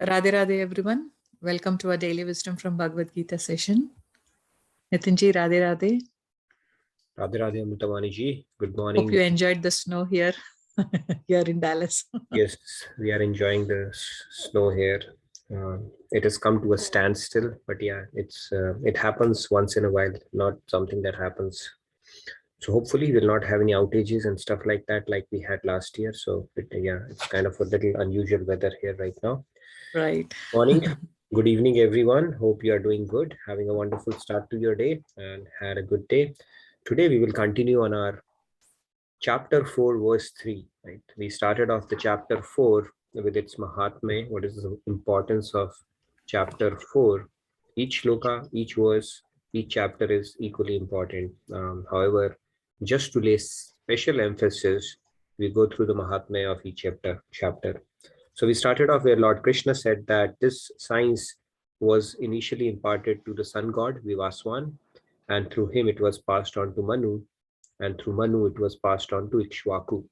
Radhe Radhe everyone. Welcome to our daily wisdom from Bhagavad Gita session. Nitinji, Radhe Radhe. Radhe Radhe Amritavani ji. Good morning. Hope you enjoyed the snow here, here in Dallas. Yes, we are enjoying the snow here. It has come to a standstill, but yeah, it happens once in a while, not something that happens. So hopefully we'll not have any outages and stuff like that like we had last year. So it's kind of a little unusual weather here right now. Right. Morning. Good evening, everyone. Hope you are doing good, having a wonderful start to your day and had a good day. Today we will continue on our chapter 4, verse 3. Right? We started off the chapter 4 with its Mahatmya. What is the importance of chapter 4? Each shloka, each verse, each chapter is equally important. However, just to lay special emphasis, we go through the Mahatmya of each chapter. So we started off where Lord Krishna said that this science was initially imparted to the sun god Vivaswan, and through him it was passed on to Manu, and through Manu it was passed on to Ikshvaku,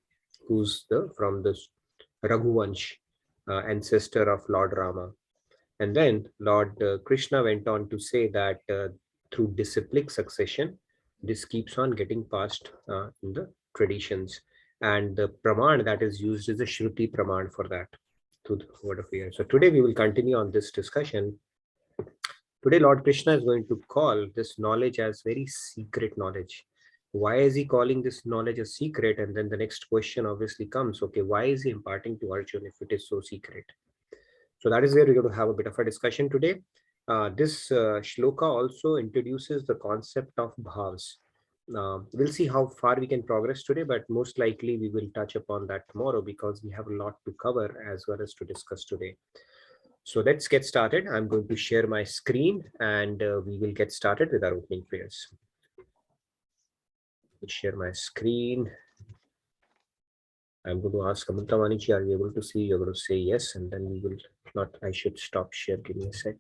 who's from the Raghuvansh, ancestor of Lord Rama. And then Lord Krishna went on to say that through disciplic succession, this keeps on getting passed in the traditions. And the praman that is used is the Shruti praman for that, to the word of ear. So today we will continue on this discussion. Today Lord Krishna is going to call this knowledge as very secret knowledge. Why is he calling this knowledge a secret? And then the next question obviously comes, okay, why is he imparting to Arjuna if it is so secret? So that is where we're going to have a bit of a discussion today. This shloka also introduces the concept of bhavs. We'll see how far we can progress today, but most likely we will touch upon that tomorrow because we have a lot to cover as well as to discuss today. So let's get started. I'm going to share my screen and we will get started with our opening prayers. Share my screen. I'm going to ask Amritavani ji, are you able to see? You're going to say yes, and then we will not. I should stop share. Give me a sec.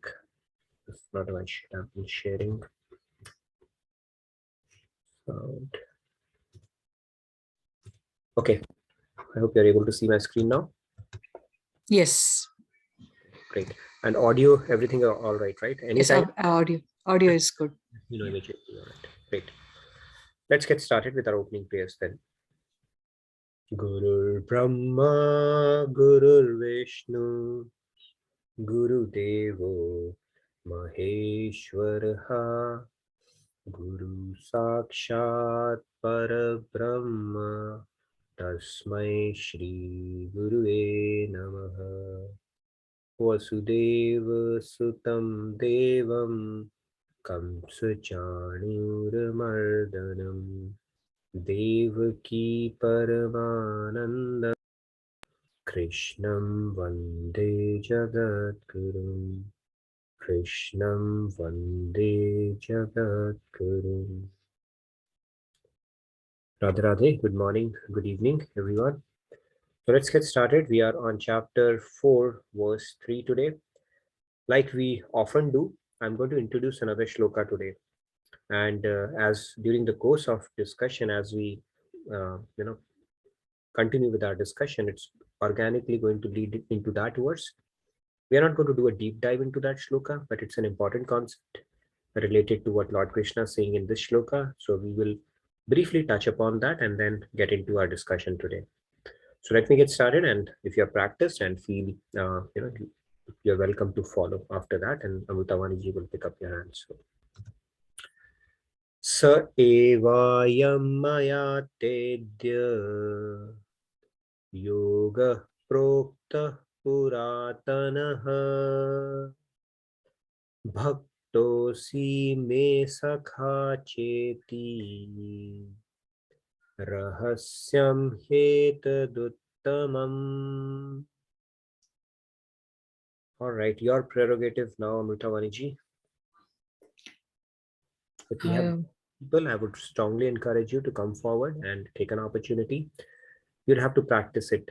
If not, I should have been sharing. Sound. Okay. I hope you're able to see my screen now. Yes. Great. And audio, everything are all right, right? Anytime. Yes, audio is good. You know, immediately. All right. Great. Let's get started with our opening prayers then. Gurur Brahma, Gurur Vishnu, Guru Devo Maheshwaraha, Guru Sakshat Parabrahma, Tasmai Shri Gurue Namaha. Vasudeva Sutam Devam Kamsa Chanuramardanam Devaki Paramananda Krishnam Vande Jagatgurum. Krishnam Vande Jagatgurum. Radhe Radhe, good morning, good evening, everyone. So let's get started. We are on chapter 4, verse 3 today. Like we often do, I'm going to introduce another shloka today. And as during the course of discussion, as we continue with our discussion, it's organically going to lead into that verse. We are not going to do a deep dive into that shloka, but it's an important concept related to what Lord Krishna is saying in this shloka. So we will briefly touch upon that and then get into our discussion today. So let me get started, and if you have practiced and feel, you're welcome to follow after that, and Amritavani ji will pick up your hands. Sa evayam maya tedya yoga prokta puratanaha bhaktosi me sakha cheti rahasyam hetaduttamam. All right, your prerogative now, Amritavani ji. If we have people, I would strongly encourage you to come forward and take an opportunity. You'll have to practice it,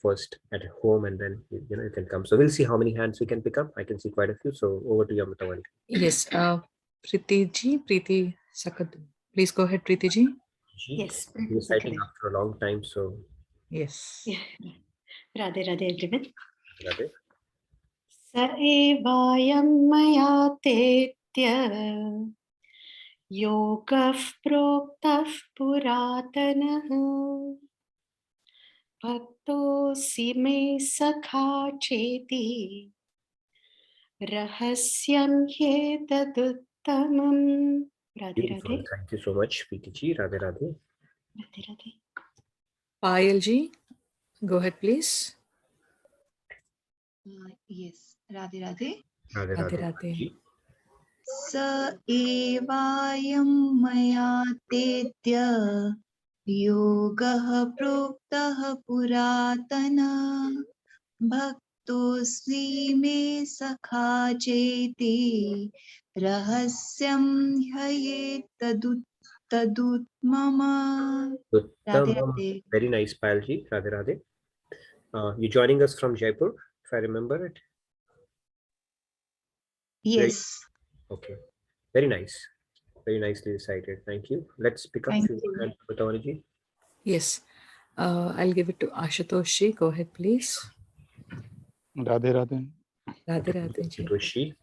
first at home, and then you can come. So we'll see how many hands we can pick up. I can see quite a few. So over to you, Amritavani. Yes, Preeti Sakad. Please go ahead, Preeti ji. Yes. We're citing after a long time, so yes. Radhe Radhe everyone. Radhe. एवायं मया तेत्य योगः प्रोक्तः पुरातनः भक्तोऽसि मे सखा चेति रहस्यं ह्येतदुत्तमम्। Radhe Radhe. Beautiful. Thank you so much, Preeti. Radhe Radhe. Radhe Radhe. Payal ji, go ahead please. Yes, Radhe Radhe. Radhe Radhe Radhe. Radhe. Ji. स एवायं मया तेद्य योगः प्रोक्तः पुरातनः भक्तोऽस्मि मे सखा चेति रहस्यं ह्येतदुत्तमम्। Radhe Uttamam. Radhe. Very nice, Payal ji. Radhe Radhe. You joining us from Jaipur, if I remember it? Yes. Okay. Very nice. Very nicely recited. Thank you. Let's pick up Thank few you. more hands, Patawani. Yes. I'll give it to Ashutosh ji. Go ahead please. Radhe Radhe. Radhe Radhe ji. Toshi.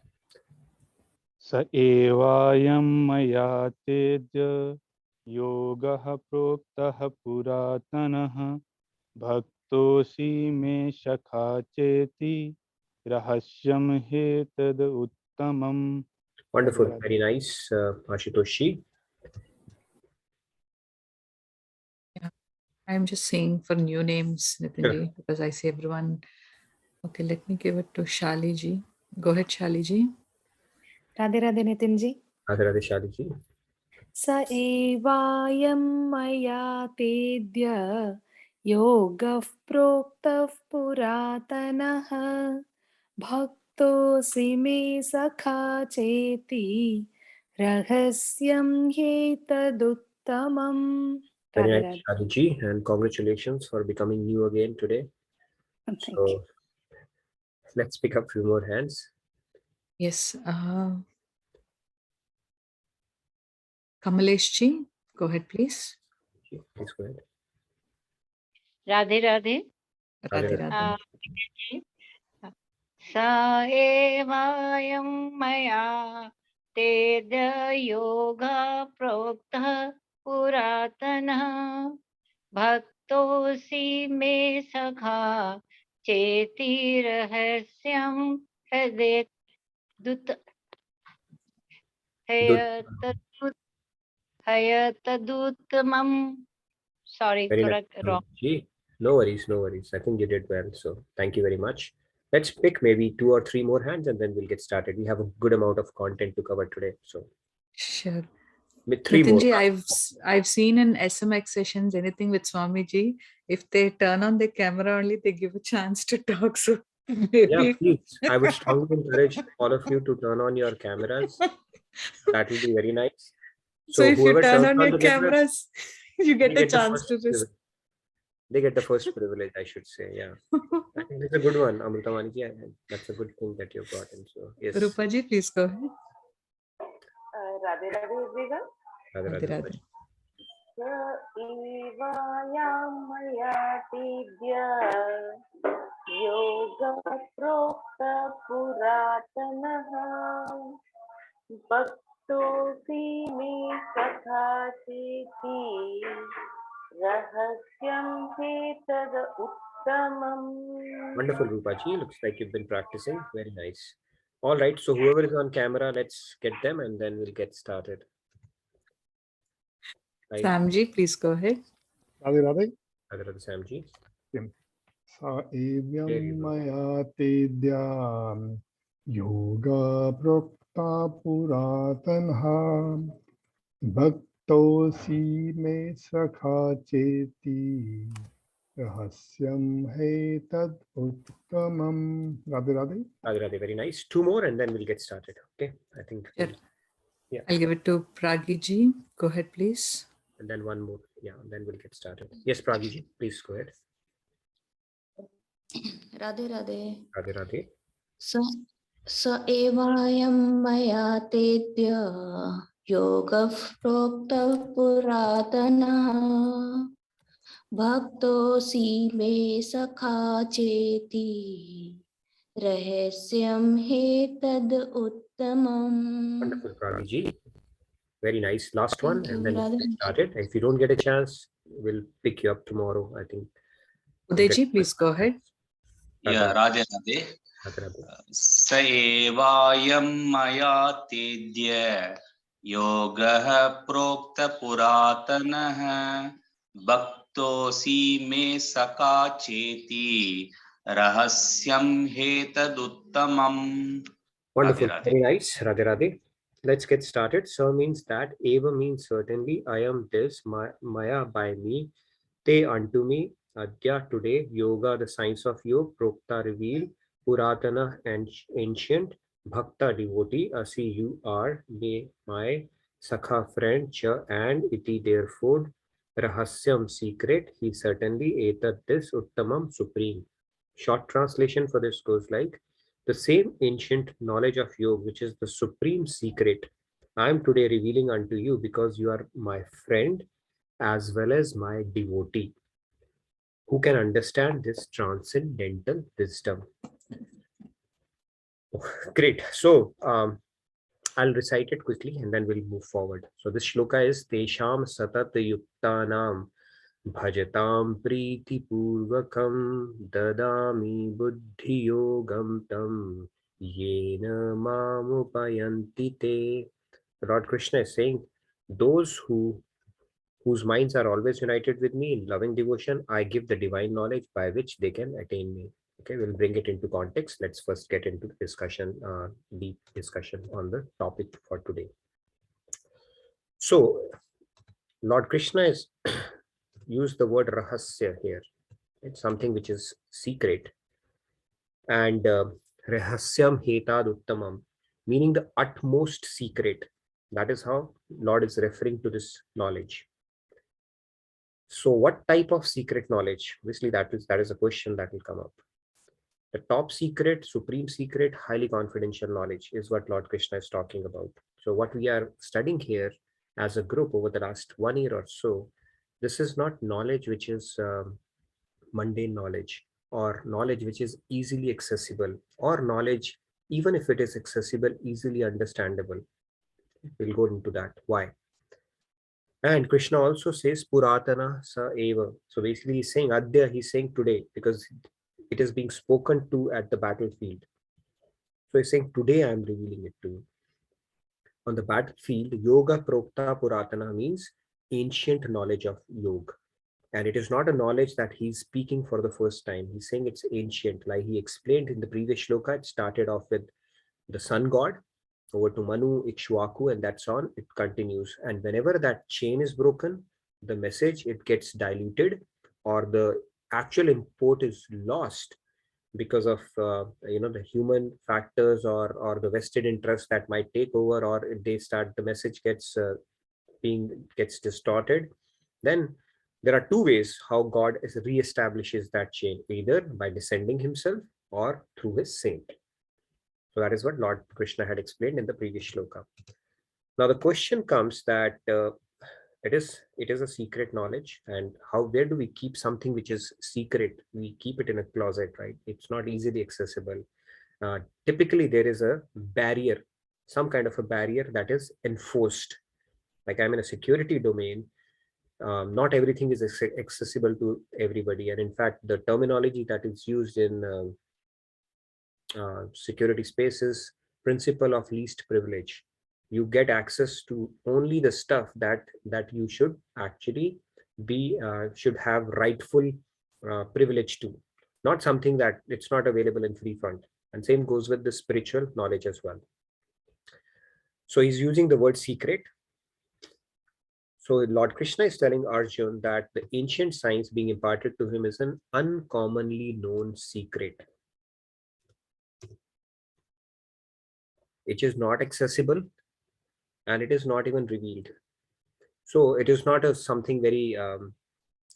स एवायं मया तेद्य योगः प्रोक्तः पुरातनः भक्तोऽसि मे सखा चेति रहस्यं ह्येतद् उत्तमम्। Wonderful. Radhe Radhe. Very nice, Ashutoshi. I'm just saying for new names, Nitin ji, because I see everyone. Okay, let me give it to Shali ji. Go ahead, Shali ji. Radhe Radhe Nitin ji. Radhe Radhe, Shadi ji. स एवायं मया तेद्य योगः प्रोक्तः पुरातनः भक्तोऽसि मे सखा चेति रहस्यं ह्येतदुत्तमम्। Very Radhe nice, Radhe. Shadi ji, and congratulations for becoming new again today. Thank you. So let's pick up few more hands. Yes. Kamalesh ji, go ahead please. Please go ahead. Radhe Radhe. Radhe Radhe Radhe. स एवायं मया तेद्य योगः प्रोक्तः पुरातनः भक्तोऽसि मे सखा चेति रहस्यं हयतदुत्तमम्। Sorry, Very थोड़ा nice. wrong. Ji. No worries, no worries. I think you did well. So thank you very much. Let's pick maybe 2 or 3 more hands and then we'll get started. We have a good amount of content to cover today. So Sure. with 3 Nitin more. ji, I've seen in SMX sessions anything with Swami ji, if they turn on the camera only, they give a chance to talk. So maybe. Yeah, please. I would strongly encourage all of you to turn on your cameras. That would be very nice. So if you whoever turn turns on your the cameras, cameras, you get they a get the chance first to just. they get the first privilege, I should say. Yeah. I think it's a good one, Amritamani ji. That's a good thing that you've gotten. So yes. Rupa ji, please go ahead. Radhe Radhe everyone. Radhe Radhe Radhe. Radhe. Evayam maya tidya yoga prokta puratanaha bhaktosi me sakha cheti rahasyam hetad uttamam. Wonderful, Rupaji. Looks like you've been practicing. Very nice. All right. So whoever is on camera, let's get them and then we'll get started. Right. Samji, please go ahead. Radhe Radhe. Radhe Radhe, Samji. Sa evyam maya tedyam yoga prokta puratanha bhaktosi me sakha cheti rahasyam hetad uttamam. Radhe Radhe. Radhe Radhe, very nice. 2 more and then we'll get started. Okay. I think. Sure. Yeah. I'll give it to Pragi ji. Go ahead, please. And then one more. Yeah. And then we'll get started. Yes, Pragi ji, please go ahead. Radhe Radhe. Radhe Radhe. स एवायं मया तेद्य योगः प्रोक्तः पुरातनः भक्तोऽसि मे सखा चेति रहस्यं हि तद् उत्तमम्. Wonderful, Prabhiji. Very nice. Last one, Thank you, and then Radha. we started. If you don't get a chance, we'll pick you up tomorrow. I think. Udayji, please go ahead. Yeah, Radhe Radhe. स एवायं मया तेद्य योगः प्रोक्त पुरातनः भक्तोऽसि मे सखा चेति रहस्यं हेतदुत्तमम्. Wonderful. Radhe Radhe. Very nice. Radhe Radhe. Let's get started. So means that eva means certainly, I am this, maya by me, te unto me, adya today, yoga the science of yoga, prokta revealed, puratana and ancient, bhakta devotee, asi you are, me my sakha friend, cha and iti therefore, rahasyam secret, he certainly etat this uttamam supreme. Short translation for this goes like, the same ancient knowledge of yoga, which is the supreme secret, I am today revealing unto you because you are my friend as well as my devotee who can understand this transcendental wisdom. Great. So I'll recite it quickly and then we'll move forward. So this shloka is Tesham Satat Yuktanam Bhajatam Priti Purvakam Dadami Buddhi Yogam Tam Yena Mamupayanti Te. Lord Krishna is saying, those whose minds are always united with me in loving devotion, I give the divine knowledge by which they can attain me. Okay, we'll bring it into context. Let's first get into the discussion, deep discussion on the topic for today. So, Lord Krishna has used the word rahasya here. It's something which is secret. And rahasyam hetad uttamam, meaning the utmost secret. That is how Lord is referring to this knowledge. So what type of secret knowledge? Obviously, that is a question that will come up. The top secret, supreme secret, highly confidential knowledge is what Lord Krishna is talking about. So what we are studying here as a group over the last 1 year or so, this is not knowledge which is mundane knowledge or knowledge which is easily accessible or knowledge, even if it is accessible, easily understandable. We'll go into that. Why? And Krishna also says Puratana Sa Eva. So basically he's saying Adya, he's saying today, because it is being spoken to at the battlefield. So he's saying today I am revealing it to you. On the battlefield, Yoga Prokta Puratana means ancient knowledge of yoga. And it is not a knowledge that he's speaking for the first time. He's saying it's ancient. Like he explained in the previous shloka, it started off with the sun god, over to Manu, Ikshwaku, and that's on, it continues. And whenever that chain is broken, the message, it gets diluted or the actual import is lost because of the human factors or the vested interest that might take over, or the message gets distorted. Then there are two ways how God reestablishes that chain, either by descending himself or through his saint. So that is what Lord Krishna had explained in the previous shloka. Now the question comes that it is a secret knowledge, and where do we keep something which is secret? We keep it in a closet, right? It's not easily accessible. Typically there is a barrier, some kind of a barrier that is enforced. Like I'm in a security domain, not everything is accessible to everybody, and in fact the terminology that is used in security spaces, principle of least privilege. You get access to only the stuff that you should actually be should have rightful privilege to, not something that it's not available in free front. And same goes with the spiritual knowledge as well. So he's using the word secret. So Lord Krishna is telling Arjun that the ancient science being imparted to him is an uncommonly known secret. It is not accessible and it is not even revealed. So it is not something very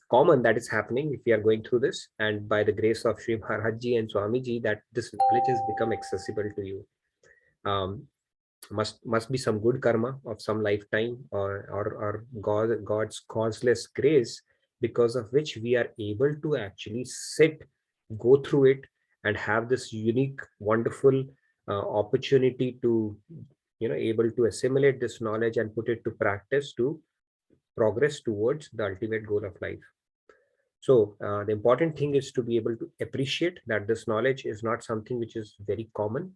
common that is happening if we are going through this, and by the grace of Sri Maharajji and Swamiji, that this knowledge has become accessible to you. Must be some good karma of some lifetime or God's causeless grace, because of which we are able to actually go through it and have this unique, wonderful opportunity to, able to assimilate this knowledge and put it to practice to progress towards the ultimate goal of life. So the important thing is to be able to appreciate that this knowledge is not something which is very common,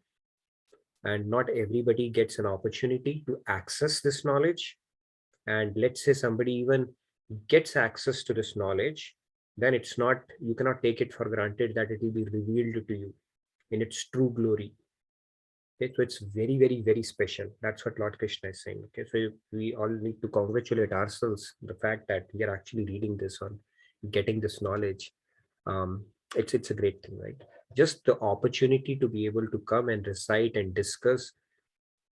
and not everybody gets an opportunity to access this knowledge. And let's say somebody even gets access to this knowledge, then it's not, you cannot take it for granted that it will be revealed to you in its true glory. Okay, so it's very, very, very special. That's what Lord Krishna is saying. Okay, so we all need to congratulate ourselves the fact that we are actually reading this on getting this knowledge. It's a great thing, right? Just the opportunity to be able to come and recite and discuss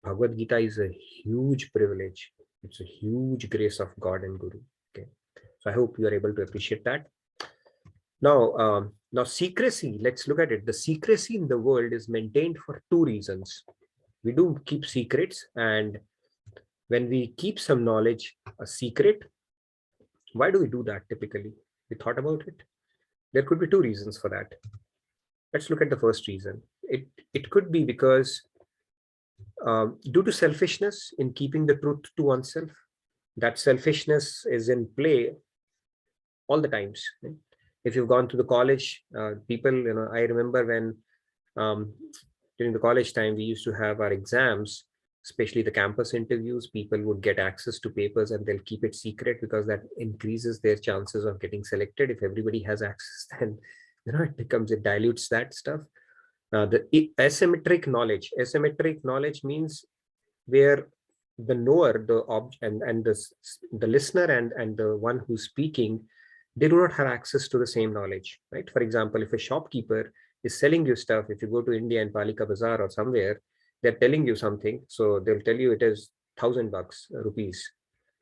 Bhagavad Gita is a huge privilege. It's a huge grace of God and Guru. Okay, so I hope you are able to appreciate that. Now secrecy, let's look at it. The secrecy in the world is maintained for two reasons. We do keep secrets, and when we keep some knowledge a secret, why do we do that typically? We thought about it. There could be two reasons for that. Let's look at the first reason. It could be because due to selfishness in keeping the truth to oneself. That selfishness is in play all the times. Right? If you've gone to the college, people, I remember when during the college time, we used to have our exams, especially the campus interviews. People would get access to papers and they'll keep it secret because that increases their chances of getting selected. If everybody has access, then it dilutes that stuff. The asymmetric knowledge means where the knower, the listener and the one who's speaking, they do not have access to the same knowledge, right? For example, if a shopkeeper is selling you stuff, if you go to India and Palika Bazaar or somewhere, they're telling you something, so they'll tell you it is $1,000 rupees.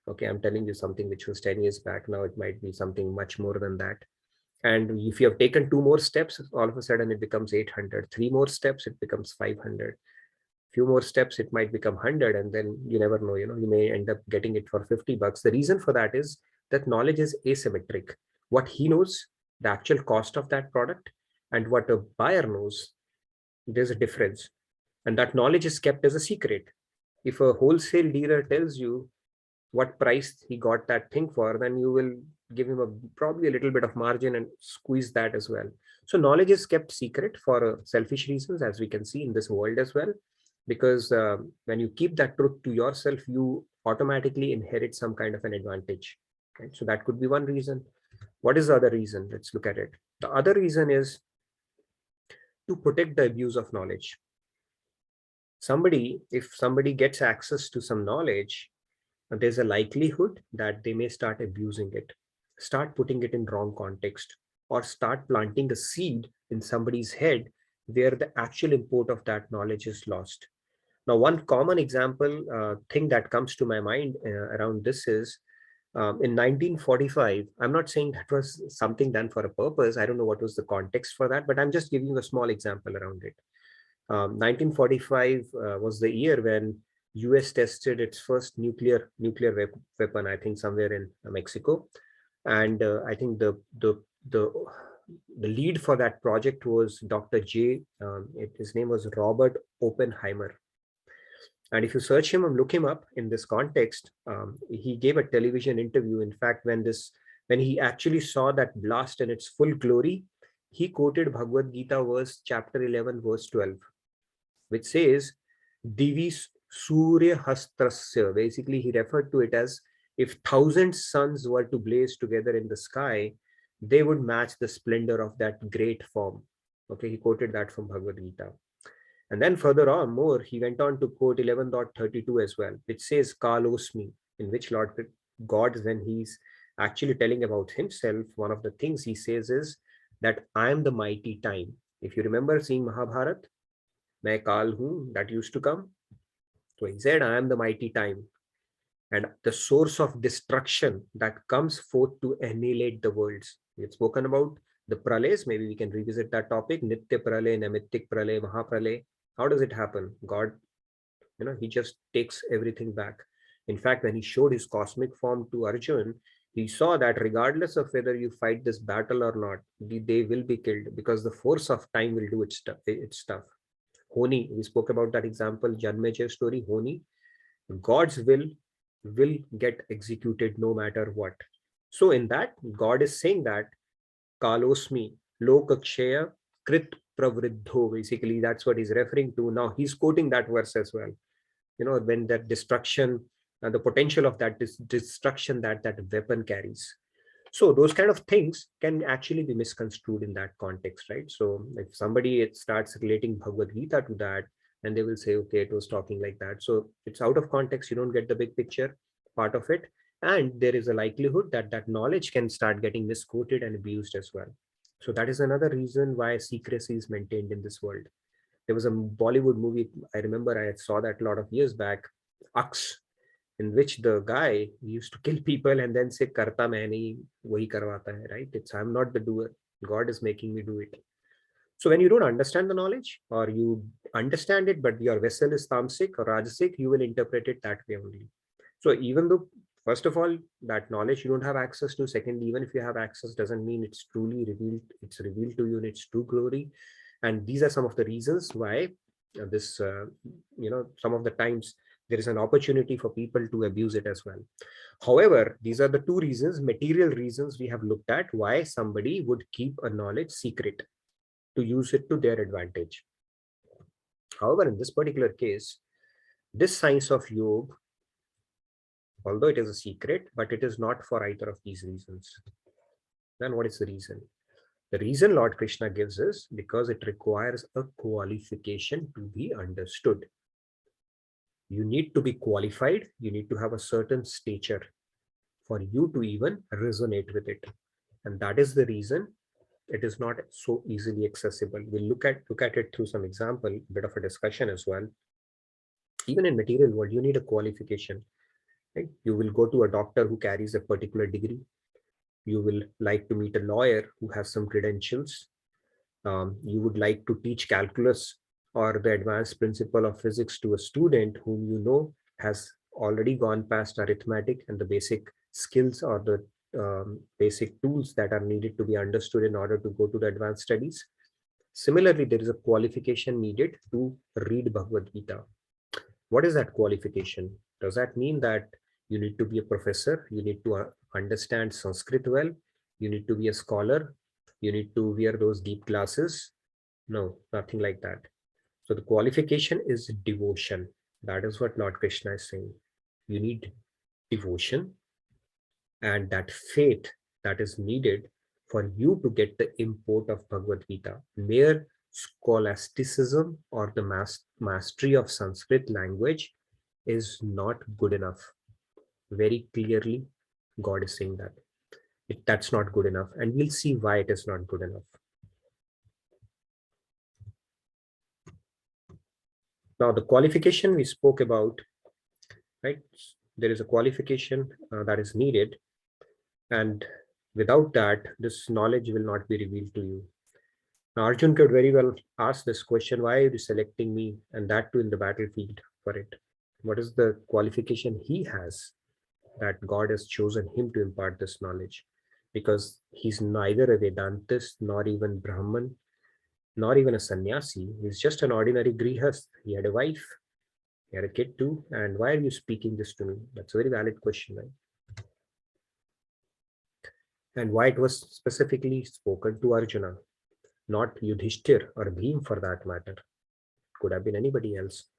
Okay, I'm telling you something which was 10 years back. Now it might be something much more than that. And if you have taken 2 more steps, all of a sudden it becomes 800. 3 more steps, it becomes 500. Few more steps, it might become 100, and then you never know, you may end up getting it for $50. The reason for that is that knowledge is asymmetric. What he knows, the actual cost of that product, and what a buyer knows, there's a difference. And that knowledge is kept as a secret. If a wholesale dealer tells you what price he got that thing for, then you will give him probably a little bit of margin and squeeze that as well. So knowledge is kept secret for selfish reasons, as we can see in this world as well, because when you keep that truth to yourself, you automatically inherit some kind of an advantage. Okay? So that could be one reason. What is the other reason? Let's look at it. The other reason is to protect the abuse of knowledge. If somebody gets access to some knowledge, there's a likelihood that they may start abusing it, start putting it in wrong context, or start planting a seed in somebody's head where the actual import of that knowledge is lost. Now, one common example thing that comes to my mind around this is in 1945, I'm not saying that was something done for a purpose. I don't know what was the context for that, but I'm just giving you a small example around it. 1945 was the year when US tested its first nuclear weapon, I think somewhere in Mexico. And I think the lead for that project was Dr. J. His name was Robert Oppenheimer. And if you search him and look him up in this context, he gave a television interview. In fact, when he actually saw that blast in its full glory, he quoted Bhagavad Gita verse chapter 11, verse 12, which says, Divi Surya Hastrasya. Basically, he referred to it as if 1,000 suns were to blaze together in the sky, they would match the splendor of that great form. Okay, he quoted that from Bhagavad Gita. And then further on more, he went on to quote 11.32 as well, which says Kalosmi, in which Lord God, when he's actually telling about himself, one of the things he says is that I am the mighty time. If you remember seeing Mahabharat, Main Kal Hoon, that used to come. So he said, I am the mighty time, and the source of destruction that comes forth to annihilate the worlds. We had spoken about the pralays. Maybe we can revisit that topic. Nitya pralay, Namitik pralay, Mahapralay. How does it happen? God, he just takes everything back. In fact, when he showed his cosmic form to Arjun, He saw that regardless of whether you fight this battle or not, they will be killed because the force of time will do its stuff. Honi, we spoke about that example, Janmejay story, Honi. God's will get executed no matter what. So in that, God is saying that Kalosmi, Lokakshaya, Krit Pravriddho, basically that's what he's referring to. Now he's quoting that verse as well. When that destruction, the potential of that destruction that weapon carries. So those kind of things can actually be misconstrued in that context, right? So if somebody starts relating Bhagavad Gita to that, and they will say, okay, it was talking like that. So it's out of context. You don't get the big picture part of it. And there is a likelihood that that knowledge can start getting misquoted and abused as well. So that is another reason why secrecy is maintained in this world. There was a Bollywood movie, I remember I saw that a lot of years back, Aks, in which the guy used to kill people and then say, Karta main nahi, wahi karwata hai, right? I'm not the doer. God is making me do it. So when you don't understand the knowledge, or you understand it, but your vessel is tamasic or rajasic, you will interpret it that way only. So even though, first of all, that knowledge you don't have access to, secondly, even if you have access, doesn't mean it's truly revealed. It's revealed to you in its true glory. And these are some of the reasons why some of the times there is an opportunity for people to abuse it as well. However, these are the two reasons, material reasons we have looked at why somebody would keep a knowledge secret, to use it to their advantage. However, in this particular case, this science of yoga, although it is a secret, but it is not for either of these reasons. Then what is the reason? The reason Lord Krishna gives is because it requires a qualification to be understood. You need to be qualified. You need to have a certain stature for you to even resonate with it. And that is the reason it is not so easily accessible. We'll look at it through some example, a bit of a discussion as well. Even in material world, you need a qualification. Right? You will go to a doctor who carries a particular degree. You will like to meet a lawyer who has some credentials. You would like to teach calculus or the advanced principle of physics to a student whom you know has already gone past arithmetic and the basic skills or the basic tools that are needed to be understood in order to go to the advanced studies. Similarly, there is a qualification needed to read Bhagavad Gita. What is that qualification? Does that mean that you need to be a professor? You need to understand Sanskrit well? You need to be a scholar? You need to wear those deep glasses? No, nothing like that. So the qualification is devotion. That is what Lord Krishna is saying. You need devotion and that faith that is needed for you to get the import of Bhagavad Gita. Mere scholasticism or the mastery of Sanskrit language is not good enough. Very clearly, God is saying that. That's not good enough. And we'll see why it is not good enough. Now, the qualification we spoke about, right? There is a qualification that is needed. And without that, this knowledge will not be revealed to you. Now, Arjun could very well ask this question, why are you selecting me, and that too in the battlefield for it? What is the qualification he has that God has chosen him to impart this knowledge? Because he's neither a Vedantist, nor even Brahman, nor even a sannyasi. He's just an ordinary grihast. He had a wife, he had a kid too. And why are you speaking this to me? That's a very valid question, right? And why it was specifically spoken to Arjuna, not Yudhishthir or Bhim for that matter. Could have been anybody else.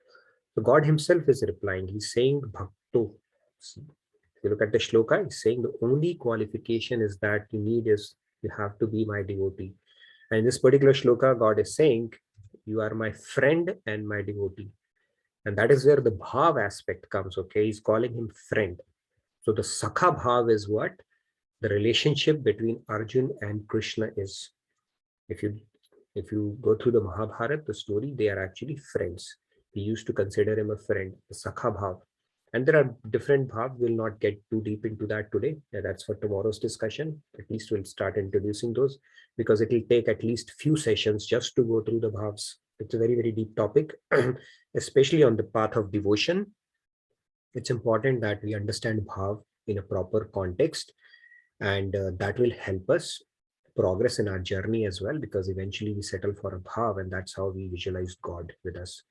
So God himself is replying. He's saying Bhakto. If you look at the shloka, he's saying the only qualification is that you need is you have to be my devotee. And in this particular shloka, God is saying, you are my friend and my devotee. And that is where the bhav aspect comes, okay? He's calling him friend. So the sakha bhav is what the relationship between Arjun and Krishna is. If you go through the Mahabharata, the story, they are actually friends. He used to consider him a friend, the sakha bhav. And there are different bhavs. We'll not get too deep into that today. That's for tomorrow's discussion. At least we'll start introducing those, because it will take at least few sessions just to go through the bhavs. It's a very, very deep topic, especially on the path of devotion. It's important that we understand bhav in a proper context And that will help us progress in our journey as well, because eventually we settle for a bhav, and that's how we visualize God with us.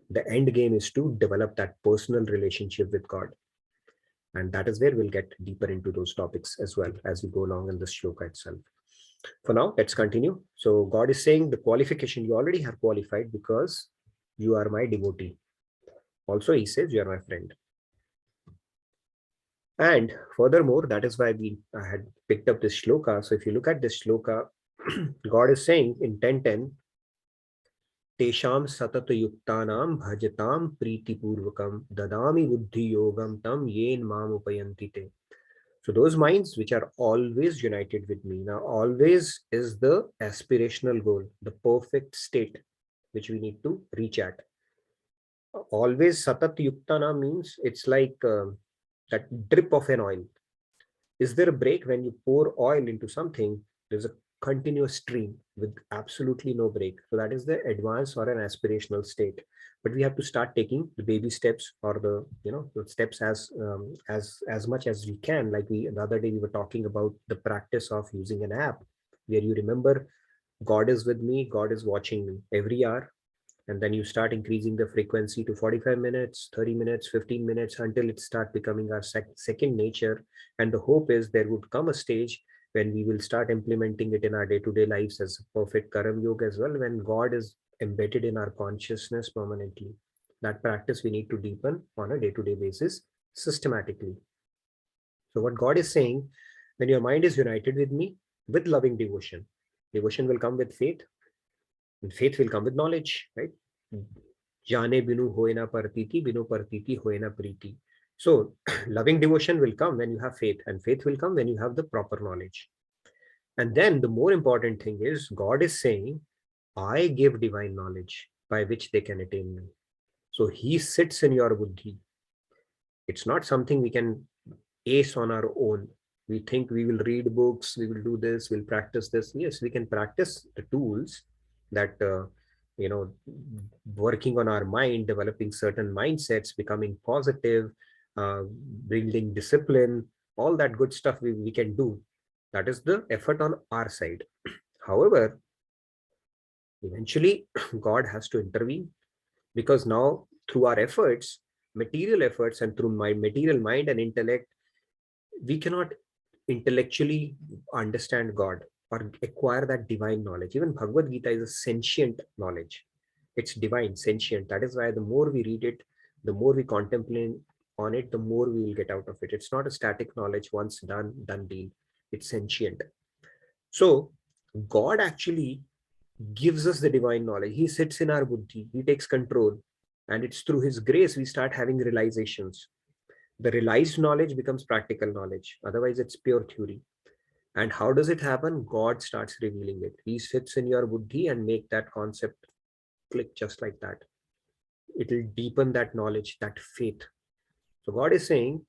The end game is to develop that personal relationship with God. And that is where we'll get deeper into those topics as well as we go along in the shloka itself. For now, let's continue. So God is saying the qualification, you already have qualified because you are my devotee. Also, he says you are my friend. And furthermore, that is why I had picked up this shloka. So if you look at this shloka, God is saying in 10:10, Tesham satata yuktanam bhajatam priti purvakam dadami buddhi yogam tam yen mam upayantite. So those minds which are always united with me. Now, always is the aspirational goal, the perfect state which we need to reach at. Always satat yuktana means it's like that drip of an oil. Is there a break when you pour oil into something? There's a continuous stream with absolutely no break. So that is the advanced or an aspirational state. But we have to start taking the baby steps, or the the steps as much as we can. Like the other day we were talking about the practice of using an app where you remember God is with me, God is watching me every hour. And then you start increasing the frequency to 45 minutes, 30 minutes, 15 minutes, until it starts becoming our second nature. And the hope is there would come a stage when we will start implementing it in our day-to-day lives as a perfect Karam Yoga as well, when God is embedded in our consciousness permanently. That practice we need to deepen on a day-to-day basis systematically. So what God is saying, when your mind is united with me, with loving devotion, devotion will come with faith, and faith will come with knowledge, right? Jane binu hoena partiti, binu partiti hoena priti. So loving devotion will come when you have faith, and faith will come when you have the proper knowledge. And then the more important thing is, God is saying, I give divine knowledge by which they can attain me. So he sits in your buddhi. It's not something we can ace on our own. We think we will read books, we will do this, we'll practice this. Yes, we can practice the tools that working on our mind, developing certain mindsets, becoming positive, building discipline, all that good stuff we can do. That is the effort on our side. However, eventually God has to intervene, because now through our efforts, material efforts, and through my material mind and intellect, we cannot intellectually understand God or acquire that divine knowledge. Even Bhagavad Gita is a sentient knowledge. It's divine, sentient. That is why the more we read it, the more we contemplate on it, the more we will get out of it. It's not a static knowledge, once done deal. It's sentient. So God actually gives us the divine knowledge. He sits in our buddhi, he takes control, and it's through his grace we start having realizations. The realized knowledge becomes practical knowledge. Otherwise, it's pure theory. And how does it happen? God starts revealing it. He sits in your buddhi and make that concept click just like that. It will deepen that knowledge, that faith. So God is saying,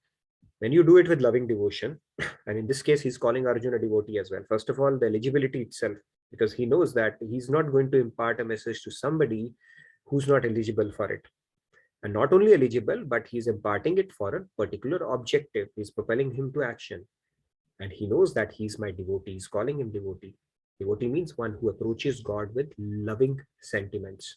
when you do it with loving devotion, and in this case, he's calling Arjuna a devotee as well. First of all, the eligibility itself, because he knows that he's not going to impart a message to somebody who's not eligible for it. And not only eligible, but he's imparting it for a particular objective. He's propelling him to action. And he knows that he's my devotee. He's calling him devotee. Devotee means one who approaches God with loving sentiments.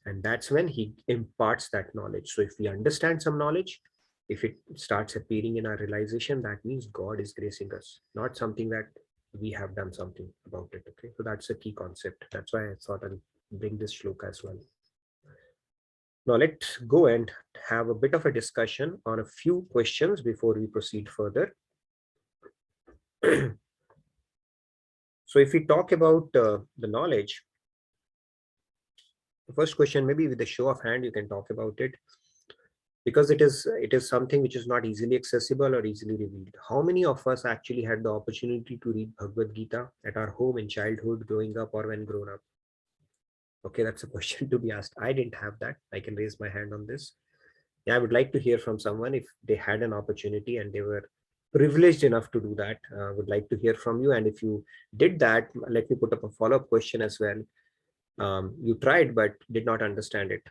And that's when he imparts that knowledge. So if we understand some knowledge, if it starts appearing in our realization, that means God is gracing us, not something that we have done something about it. Okay, so that's a key concept. That's why I thought I'll bring this shloka as well. Now let's go and have a bit of a discussion on a few questions before we proceed further. So if we talk about the knowledge, the first question, maybe with a show of hand, you can talk about it, because it is something which is not easily accessible or easily revealed. How many of us actually had the opportunity to read Bhagavad Gita at our home in childhood, growing up, or when grown up? Okay, that's a question to be asked. I didn't have that. I can raise my hand on this. Yeah, I would like to hear from someone if they had an opportunity and they were privileged enough to do that. Would like to hear from you. And if you did that, let me put up a follow-up question as well. You tried but did not understand it.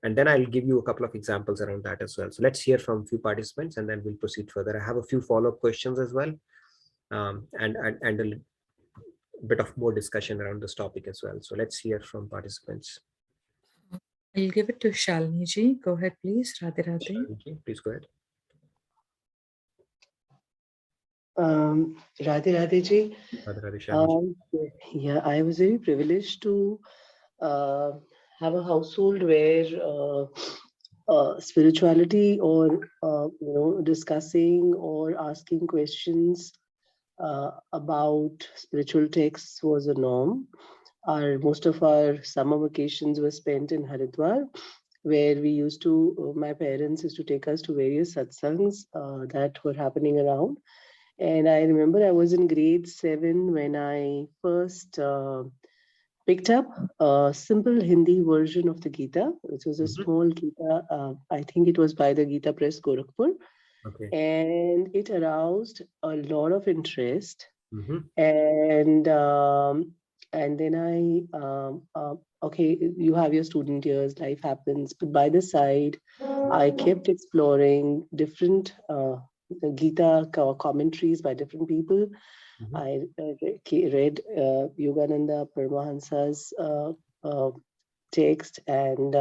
And then I'll give you a couple of examples around that as well. So let's hear from a few participants and then we'll proceed further. I have a few follow-up questions as well. and a bit of more discussion around this topic as well. So let's hear from participants. I'll give it to Shalini ji. Go ahead, please. Radhe Radhe. Shalini ji, please go ahead. Radhe Radhe ji. Radhe Radhe, Shalini ji. Yeah, I was very privileged to have a household where spirituality or discussing or asking questions about spiritual texts was a norm. Most of our summer vacations were spent in Haridwar, where we used to, my parents used to take us to various satsangs that were happening around. And I remember I was in grade 7 when I first picked up a simple Hindi version of the Gita, which was a small Gita. I think it was by the Gita Press, Gorakhpur. Okay. And it aroused a lot of interest. And then okay, you have your student years, life happens, but by the side, I kept exploring different Gita commentaries by different people. I read Yogananda Paramahansa's text, and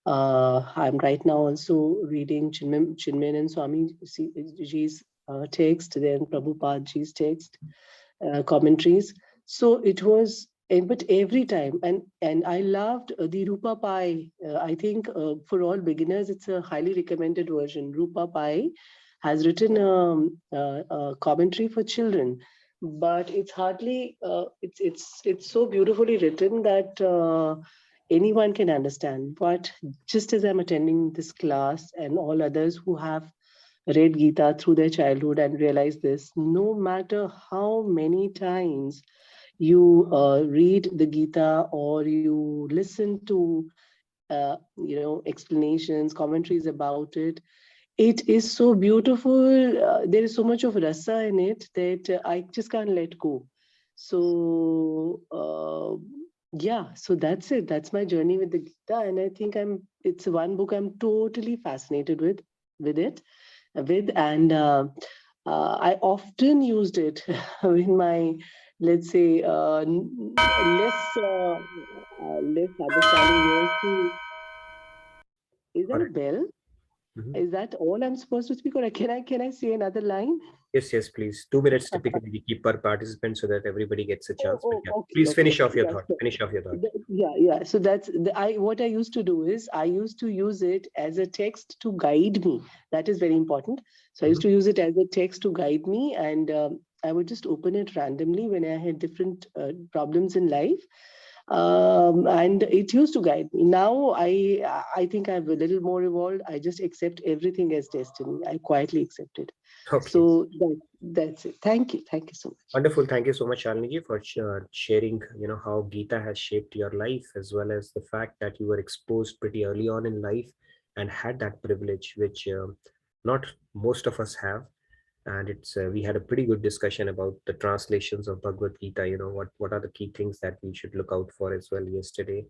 I'm right now also reading Chinmayanand Swami ji's text, then Prabhupada ji's text, commentaries. So it was, but every time, and I loved the Rupa Pai. I think for all beginners, it's a highly recommended version. Rupa Pai has written a commentary for children, but it's hardly, it's so beautifully written that anyone can understand. But just as I'm attending this class and all others who have read Gita through their childhood and realize this, no matter how many times you read the Gita or you listen to explanations, commentaries about it, it is so beautiful. There is so much of rasa in it that I just can't let go. So yeah, so that's it. That's my journey with the Gita, and I think it's one book I'm totally fascinated with it. And I often used it in my, let's say, less understanding years. Is there a bell? Is that all I'm supposed to speak, or can I say another line? Yes, please. 2 minutes typically we keep per participant so that everybody gets a chance. Okay, please finish off your thought. Finish off your thought. Yeah. So that's what I used to do is I used to use it as a text to guide me. That is very important. So I used to use it as a text to guide me, and I would just open it randomly when I had different problems in life. And it used to guide me. Now I think I'm a little more evolved. I just accept everything as destiny. I quietly accept it. Okay. So that's it. Thank you so much. Wonderful. Thank you so much, Shalini, for sharing how Gita has shaped your life, as well as the fact that you were exposed pretty early on in life and had that privilege, which not most of us have. And it's we had a pretty good discussion about the translations of Bhagavad Gita. What are the key things that we should look out for as well yesterday.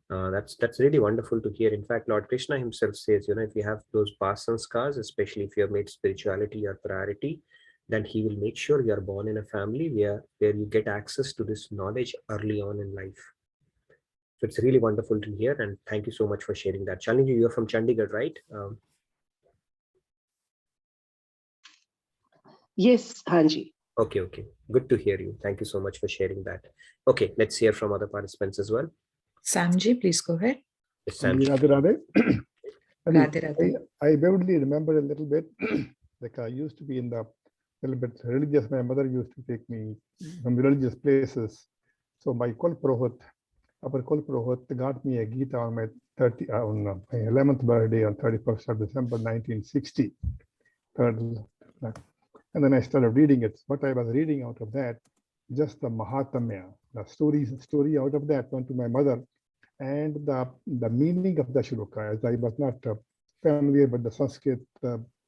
That's really wonderful to hear. In fact, Lord Krishna himself says, if you have those past sanskars, especially if you have made spirituality your priority, then he will make sure you are born in a family where you get access to this knowledge early on in life. So it's really wonderful to hear, and thank you so much for sharing that. Shalini, you're from Chandigarh, right? Yes, Hanji. Okay. Good to hear you. Thank you so much for sharing that. Okay, let's hear from other participants as well. Samji, please go ahead. Yes, Samji. Radhe. I vividly remember a little bit, like I used to be in the little bit religious. My mother used to take me from religious places. So my Upper Kol Purohit got me a Gita on my 11th birthday on 31st of December 1960. And then I started reading it. What I was reading out of that, just the Mahatmya, the story out of that went to my mother, and the meaning of the shloka, as I was not familiar with the Sanskrit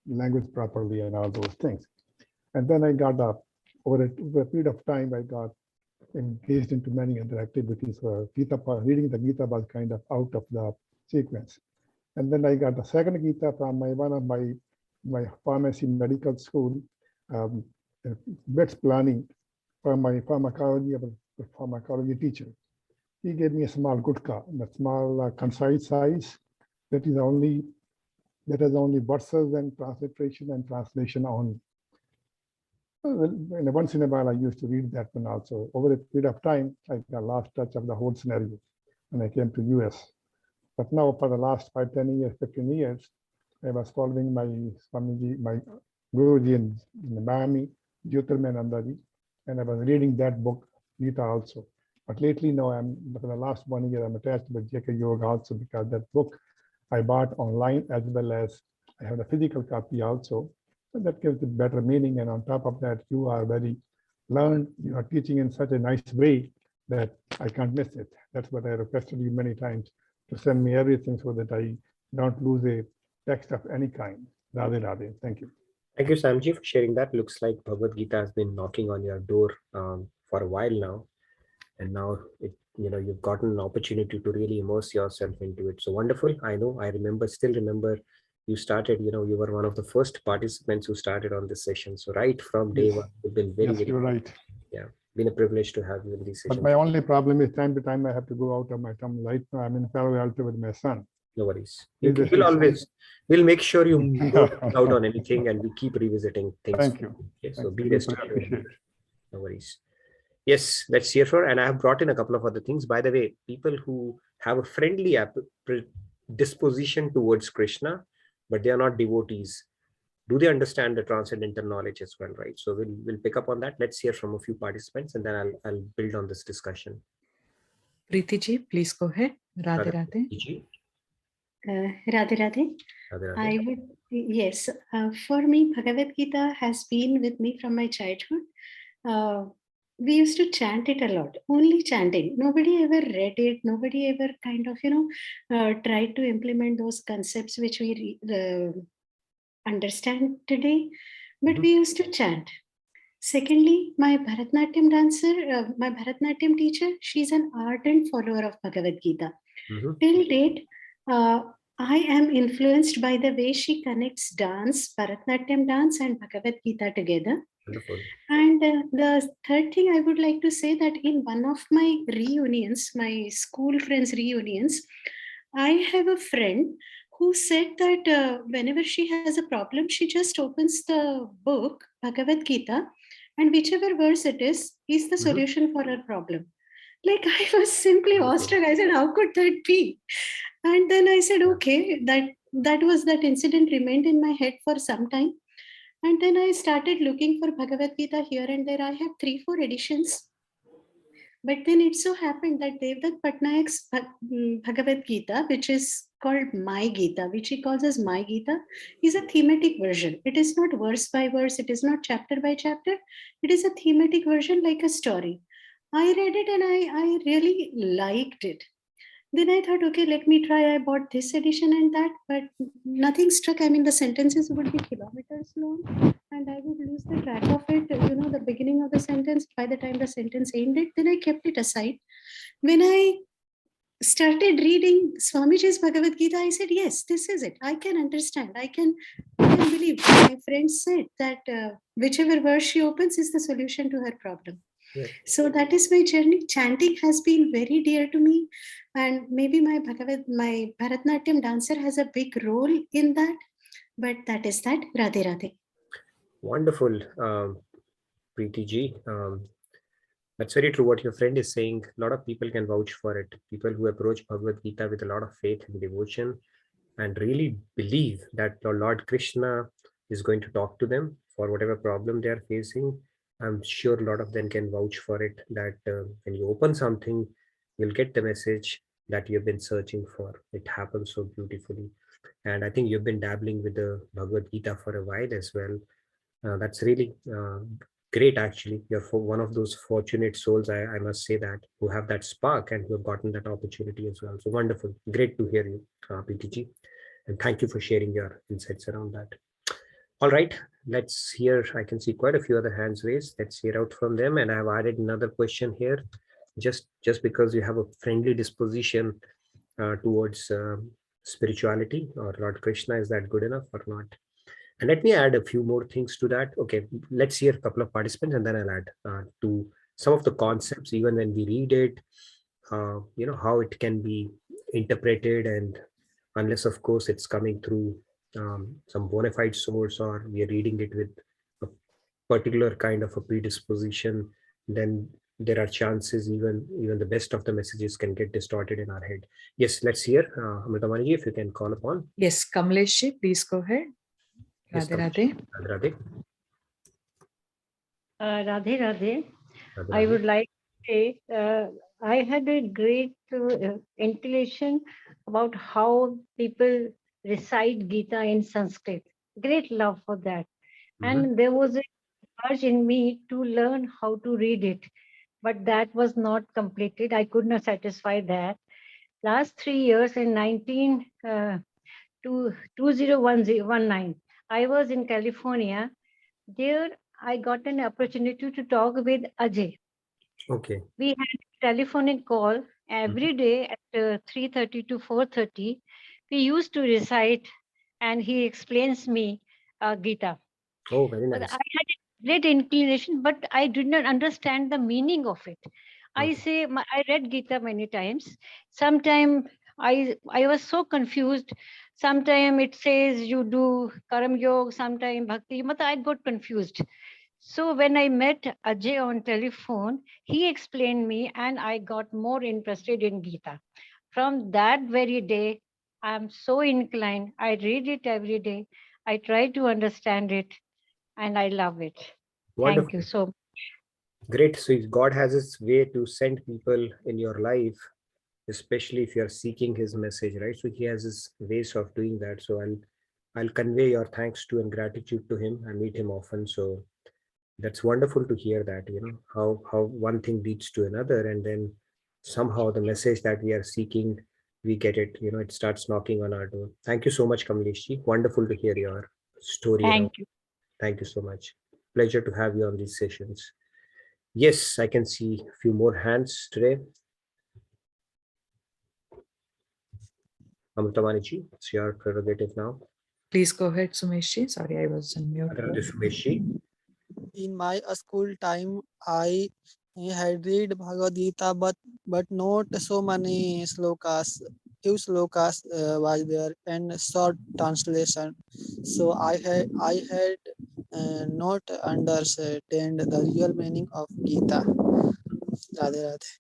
language properly and all those things. And then I got over a period of time, I got engaged into many other activities. Reading the Gita was kind of out of the sequence. And then I got the second Gita from one of my pharmacy medical school. bets planning for my pharmacology teacher. He gave me a small gutka, a small concise size that has only verses and transliteration and translation only. Once in a while, I used to read that one also. Over a period of time, I lost touch of the whole scenario when I came to US. But now for the last 5, 10 years, 15 years, I was following my Swamiji, my Guruji in Miami, Jyotirmanandaji, and I was reading that book, Gita also. But lately now, for the last 1 year, I'm attached with JK Yoga also, because that book I bought online as well as I have a physical copy also. And that gives it better meaning. And on top of that, you are very learned, you are teaching in such a nice way that I can't miss it. That's what I requested you many times, to send me everything so that I don't lose a text of any kind. Radhe Radhe. Thank you. Thank you, Samji, for sharing that. Looks like Bhagavad Gita has been knocking on your door for a while now. And now you've gotten an opportunity to really immerse yourself into it. So wonderful. Still remember you started, you were one of the first participants who started on this session. So right from day one, you've been very you're right. Yeah, been a privilege to have you in these sessions. But my only problem is time to time I have to go out of my town. Right now I'm in Palo Alto with my son. No worries. We'll make sure you don't miss out on anything, and we keep revisiting things. Thank you. Okay, so be rest assured. No worries. Yes, let's hear for. And I have brought in a couple of other things. By the way, people who have a friendly disposition towards Krishna, but they are not devotees, do they understand the transcendental knowledge as well, right? So we'll pick up on that. Let's hear from a few participants, and then I'll build on this discussion. Preeti ji, please go ahead. Radhe Radhe. Radhe Radhe. I would, yes, for me, Bhagavad Gita has been with me from my childhood. We used to chant it a lot, only chanting. Nobody ever read it. Nobody ever kind of, tried to implement those concepts which we understand today. But we used to chant. Secondly, my Bharatnatyam dancer, my Bharatnatyam teacher, she's an ardent follower of Bhagavad Gita. Till date, I am influenced by the way she connects dance, Bharatnatyam dance and Bhagavad Gita together. Wonderful. And the third thing I would like to say, that in one of my reunions, my school friends reunions, I have a friend who said that whenever she has a problem, she just opens the book, Bhagavad Gita, and whichever verse it is the solution for her problem. Like, I was simply awestruck. I said, how could that be? And then I said, okay, that incident remained in my head for some time. And then I started looking for Bhagavad Gita here and there. I have 3-4 editions. But then it so happened that Devdutt Patnaik's Bhagavad Gita, which is called My Gita, which he calls as My Gita, is a thematic version. It is not verse by verse. It is not chapter by chapter. It is a thematic version, like a story. I read it and I really liked it. Then I thought, okay, let me try. I bought this edition and that, but nothing struck. I mean, the sentences would be kilometers long and I would lose the track of it. The beginning of the sentence, by the time the sentence ended, then I kept it aside. When I started reading Swamiji's Bhagavad Gita, I said, yes, this is it. I can understand. I can believe. My friend said that whichever verse she opens is the solution to her problem. Yes. So that is my journey. Chanting has been very dear to me, and maybe my Bharatnatyam dancer has a big role in that, but that is that. Radhe Radhe. Wonderful, Preeti ji. That's very true what your friend is saying. A lot of people can vouch for it. People who approach Bhagavad Gita with a lot of faith and devotion and really believe that Lord Krishna is going to talk to them for whatever problem they are facing. I'm sure a lot of them can vouch for it, that when you open something, you'll get the message that you've been searching for. It happens so beautifully. And I think you've been dabbling with the Bhagavad Gita for a while as well. That's really great, actually. You're one of those fortunate souls, I must say that, who have that spark and who have gotten that opportunity as well. So wonderful. Great to hear you, Preeti ji. And thank you for sharing your insights around that. All right, let's hear. I can see quite a few other hands raised. Let's hear out from them. And I've added another question here. Just because you have a friendly disposition towards spirituality or Lord Krishna, is that good enough or not? And let me add a few more things to that. Okay, let's hear a couple of participants, and then I'll add to some of the concepts, even when we read it, how it can be interpreted, and unless, of course, it's coming through some bona fide source, or we are reading it with a particular kind of a predisposition, then there are chances even the best of the messages can get distorted in our head. Yes, let's hear Amritamani, if you can call upon. Yes, Kamlesh, please go ahead. Yes, Radhe Radhe. Radhe. Radhe Radhe. Radhe I Radhe. would like to say I had a great intuition about how people recite Gita in Sanskrit. Great love for that. And there was a urge in me to learn how to read it, but that was not completed. I could not satisfy that. Last 3 years in 2019, I was in California. There I got an opportunity to talk with Ajay. Okay. We had a telephonic call every day at 3:30 to 4:30. We used to recite, and he explains me Gita. Oh, very nice. I had a great inclination, but I did not understand the meaning of it. I read Gita many times. Sometimes I was so confused. Sometimes it says you do Karam Yoga, sometimes Bhakti. I got confused. So when I met Ajay on telephone, he explained me and I got more interested in Gita. From that very day, I'm so inclined. I read it every day. I try to understand it and I love it. Wonderful. Thank you so much. Great. So God has his way to send people in your life, especially if you're seeking his message, right? So he has his ways of doing that. So I'll convey your thanks to and gratitude to him. I meet him often. So that's wonderful to hear that, how one thing leads to another, and then somehow the message that we are seeking, we get it, it starts knocking on our door. Thank you so much, Kamleshji. Wonderful to hear your story. Thank you. Thank you so much. Pleasure to have you on these sessions. Yes, I can see a few more hands today. Amritamani, it's your prerogative now. Please go ahead, Sumeshji. Sorry, I was on mute. Sumeshji. In my school time, I had read Bhagavad Gita, but not so many slokas. Few slokas was there and short translation. So I had not understand the real meaning of Gita. Radhe Radhe.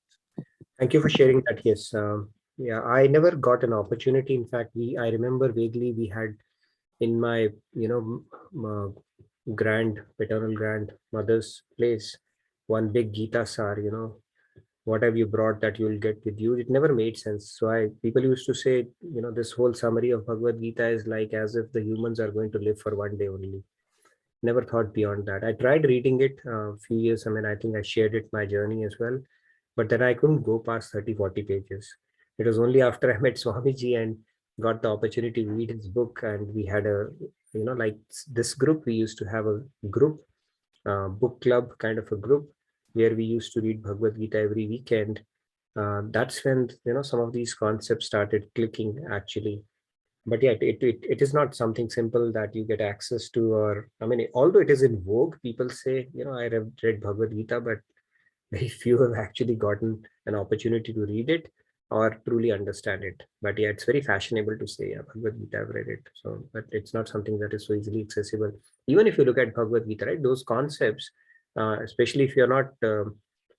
Thank you for sharing that. Yes, yeah, I never got an opportunity. In fact, I remember vaguely we had in my paternal grandmother's place one big Gita sar. What have you brought that you'll get with you? It never made sense. So people used to say, this whole summary of Bhagavad Gita is like as if the humans are going to live for one day only. Never thought beyond that. I tried reading it a few years. I think I shared it my journey as well, but then I couldn't go past 30-40 pages. It was only after I met Swamiji and got the opportunity to read his book, and we had like this group, we used to have a group, book club kind of a group, where we used to read Bhagavad Gita every weekend. That's when some of these concepts started clicking actually. But yeah, it is not something simple that you get access to, or although it is in vogue, people say, I read Bhagavad Gita, but very few have actually gotten an opportunity to read it or truly understand it. But yeah, it's very fashionable to say, yeah, Bhagavad Gita, I've read it. So, but it's not something that is so easily accessible. Even if you look at Bhagavad Gita, right, those concepts, especially if you're not,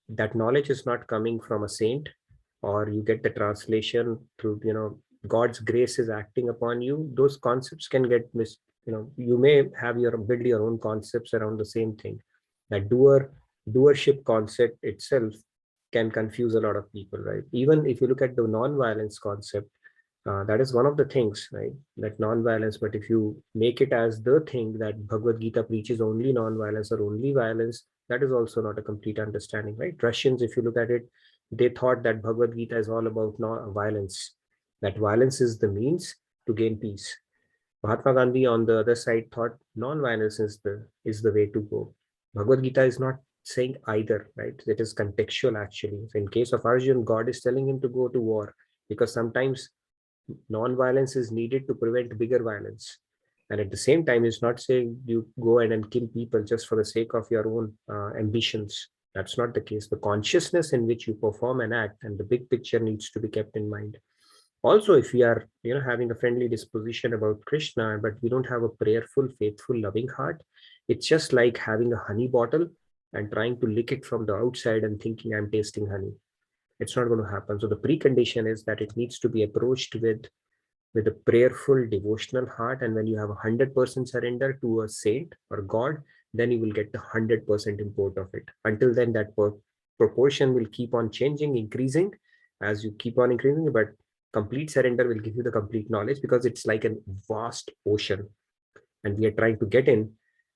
that knowledge is not coming from a saint, or you get the translation through, God's grace is acting upon you, those concepts can get missed. You may have build your own concepts around the same thing. That doership concept itself can confuse a lot of people, right? Even if you look at the non-violence concept, that is one of the things, right? That non-violence, but if you make it as the thing that Bhagavad Gita preaches only non-violence or only violence, that is also not a complete understanding, right? Russians, if you look at it, they thought that Bhagavad Gita is all about violence, that violence is the means to gain peace. Mahatma Gandhi, on the other side, thought non-violence is the way to go. Bhagavad Gita is not saying either, right? It is contextual actually. So in case of Arjun, God is telling him to go to war because sometimes non-violence is needed to prevent bigger violence. And at the same time, it's not saying you go and kill people just for the sake of your own ambitions. That's not the case. The consciousness in which you perform and act and the big picture needs to be kept in mind. Also, if we are having a friendly disposition about Krishna, but we don't have a prayerful, faithful, loving heart, it's just like having a honey bottle and trying to lick it from the outside and thinking I'm tasting honey. It's not going to happen. So the precondition is that it needs to be approached with a prayerful, devotional heart. And when you have 100% surrender to a saint or God, then you will get the 100% import of it. Until then, that proportion will keep on changing, increasing as you keep on increasing. But complete surrender will give you the complete knowledge, because it's like a vast ocean. And we are trying to get in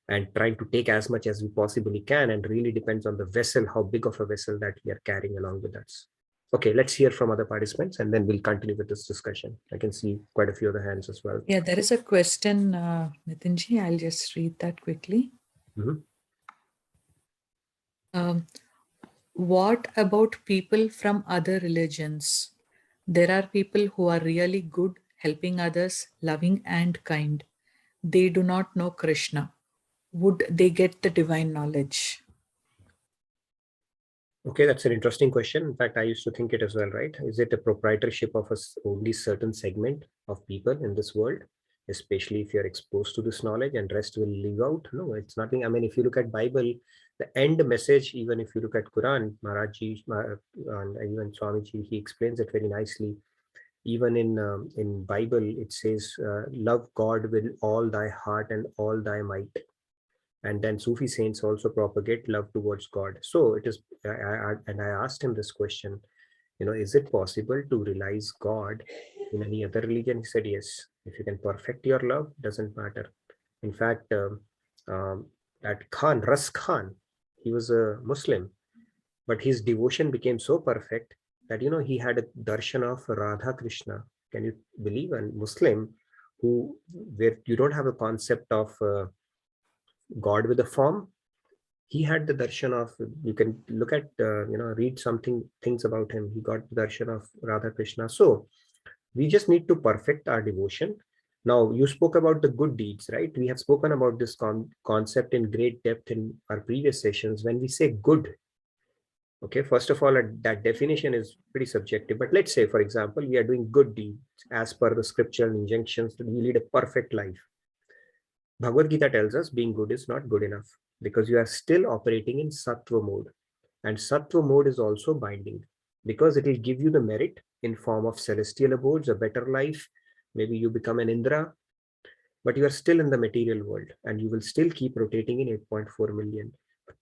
and trying to take as much as we possibly can. And really depends on the vessel, how big of a vessel that we are carrying along with us. Okay, let's hear from other participants and then we'll continue with this discussion. I can see quite a few other hands as well. Yeah, there is a question, Nitinji. I'll just read that quickly. What about people from other religions? There are people who are really good, helping others, loving and kind. They do not know Krishna. Would they get the divine knowledge? Okay, that's an interesting question. In fact, I used to think it as well, right? Is it a proprietorship of only certain segment of people in this world, especially if you're exposed to this knowledge, and rest will leave out? No, it's nothing. I mean, if you look at Bible, the end message, even if you look at Quran, Maharajji, and even Swamiji, he explains it very nicely. Even in Bible, it says, love God with all thy heart and all thy might. And then Sufi saints also propagate love towards God. So it is, I asked him this question, is it possible to realize God in any other religion? He said, yes. If you can perfect your love, doesn't matter. In fact, that Khan, Ras Khan, he was a Muslim, but his devotion became so perfect that, he had a darshan of Radha Krishna. Can you believe? A Muslim where you don't have a concept of God with a form, he had the darshan of, you can look at, read things about him. He got the darshan of Radha Krishna. So we just need to perfect our devotion. Now, you spoke about the good deeds, right? We have spoken about this concept in great depth in our previous sessions. When we say good, okay, first of all, that definition is pretty subjective. But let's say, for example, we are doing good deeds as per the scriptural injunctions that we lead a perfect life. Bhagavad Gita tells us being good is not good enough, because you are still operating in sattva mode. And sattva mode is also binding, because it will give you the merit in form of celestial abodes, a better life. Maybe you become an Indra, but you are still in the material world and you will still keep rotating in 8.4 million.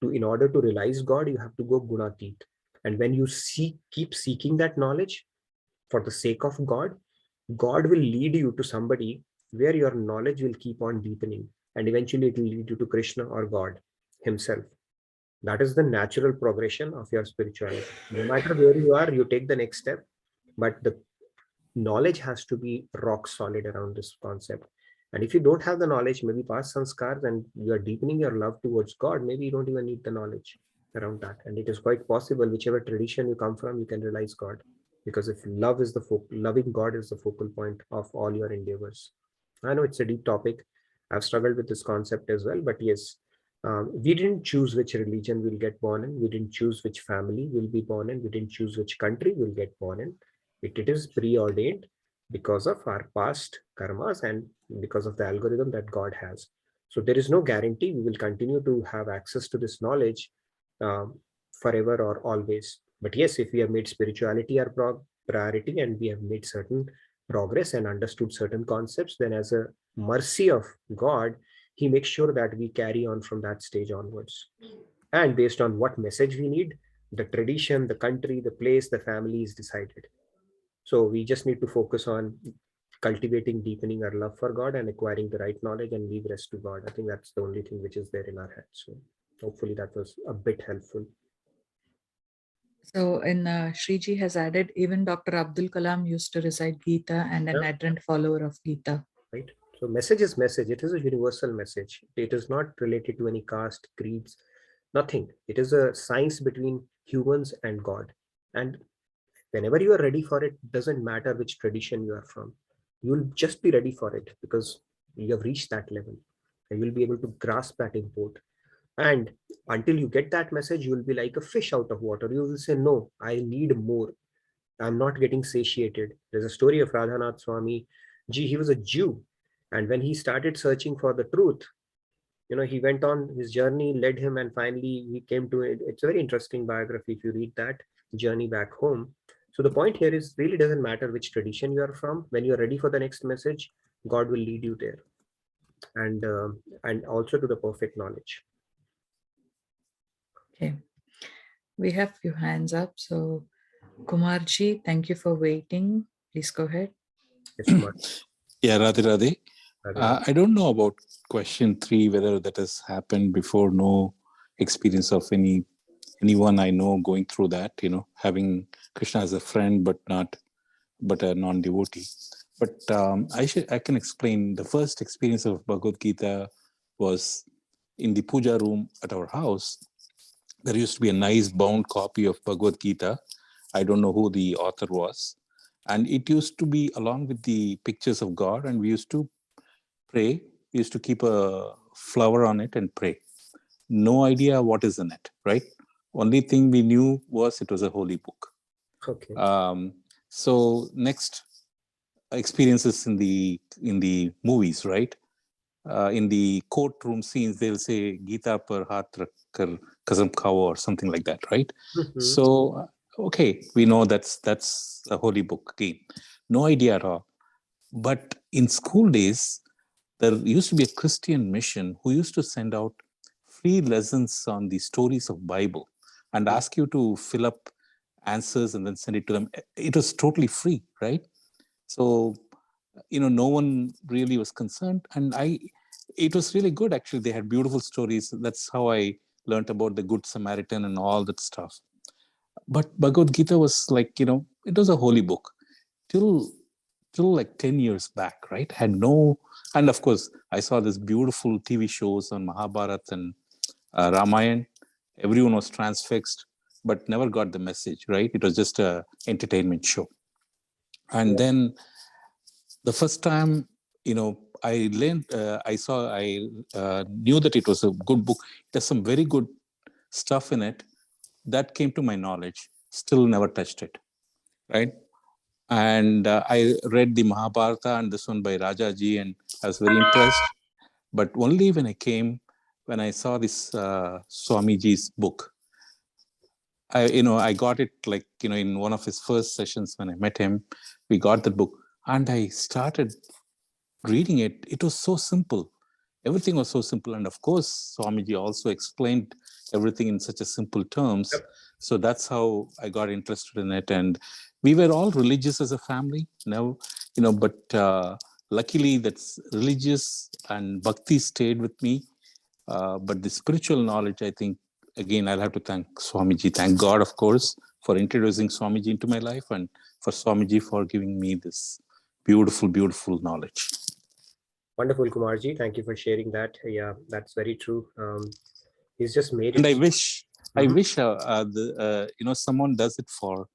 In order to realize God, you have to go gunatit. And when you keep seeking that knowledge for the sake of God, God will lead you to somebody where your knowledge will keep on deepening, and eventually it will lead you to Krishna or God himself. That is the natural progression of your spirituality. No matter where you are, you take the next step, but the knowledge has to be rock solid around this concept. And if you don't have the knowledge, maybe past sanskars, and you are deepening your love towards God, maybe you don't even need the knowledge around that. And it is quite possible, whichever tradition you come from, you can realize God. Because if love is loving God is the focal point of all your endeavors. I know it's a deep topic. I've struggled with this concept as well, but yes, we didn't choose which religion we'll get born in. We didn't choose which family we'll be born in. We didn't choose which country we'll get born in. It is preordained because of our past karmas and because of the algorithm that God has. So there is no guarantee we will continue to have access to this knowledge forever or always. But yes, if we have made spirituality our priority and we have made certain progress and understood certain concepts, then as a mercy of God, he makes sure that we carry on from that stage onwards. And based on what message we need, the tradition, the country, the place, the family is decided. So we just need to focus on cultivating, deepening our love for God and acquiring the right knowledge and leave rest to God. I think that's the only thing which is there in our heads. So hopefully that was a bit helpful. So in Shriji has added, even Dr. Abdul Kalam used to recite Gita and an ardent follower of Gita. Right. So message is message. It is a universal message. It is not related to any caste, creeds, nothing. It is a science between humans and God. And whenever you are ready for it, doesn't matter which tradition you are from. You'll just be ready for it, because You have reached that level, and you'll be able to grasp that import. And until you get that message, you will be like a fish out of water. You will say, no, I need more. I'm not getting satiated. There's a story of Radhanath Swami Ji. He was a Jew. And when he started searching for the truth, he went on his journey, led him, and finally he came to it. It's a very interesting biography if you read that journey back home. So the point here is, really doesn't matter which tradition you are from. When you are ready for the next message, God will lead you there, and also to the perfect knowledge. Okay. We have few hands up. So Kumarji, thank you for waiting. Please go ahead. Yes, Kumar. Yeah, Radhe Radhe. Radhe. I don't know about question 3, whether that has happened before. No experience of anyone I know going through that, having Krishna as a friend, but a non-devotee. But I can explain. The first experience of Bhagavad Gita was in the puja room at our house. There used to be a nice bound copy of Bhagavad Gita. I don't know who the author was. And it used to be along with the pictures of God, and we used to pray. We used to keep a flower on it and pray. No idea what is in it, right? Only thing we knew was it was a holy book. Okay. So next experiences in the movies, right? In the courtroom scenes, they'll say Gita par haath rakhkar kasam khao or something like that, right? Mm-hmm. So okay, we know that's a holy book again. No idea at all. But in school days, there used to be a Christian mission who used to send out free lessons on the stories of Bible and ask you to fill up answers and then send it to them. It was totally free, right? So, no one really was concerned. And it was really good, actually. They had beautiful stories. That's how I learned about the Good Samaritan and all that stuff. But Bhagavad Gita was like, it was a holy book till like 10 years back, right? And of course, I saw this beautiful TV shows on Mahabharata and Ramayana. Everyone was transfixed, but never got the message, right? It was just a entertainment show. And then the first time, I learned, I knew that it was a good book. There's some very good stuff in it that came to my knowledge. Still never touched it, right? And I read the Mahabharata and this one by Rajaji, and I was very impressed. But only when I saw this Swamiji's book, I got it like, in one of his first sessions when I met him, we got the book and I started reading it. It was so simple. Everything was so simple. And of course, Swamiji also explained everything in such a simple terms. Yep. So that's how I got interested in it. And we were all religious as a family now, but luckily that's religious and bhakti stayed with me. But the spiritual knowledge, I think, again, I'll have to thank Swamiji. Thank God, of course, for introducing Swamiji into my life and for Swamiji for giving me this beautiful, beautiful knowledge. Wonderful, Kumarji. Thank you for sharing that. Yeah, that's very true. He's just made it. And I wish someone does it for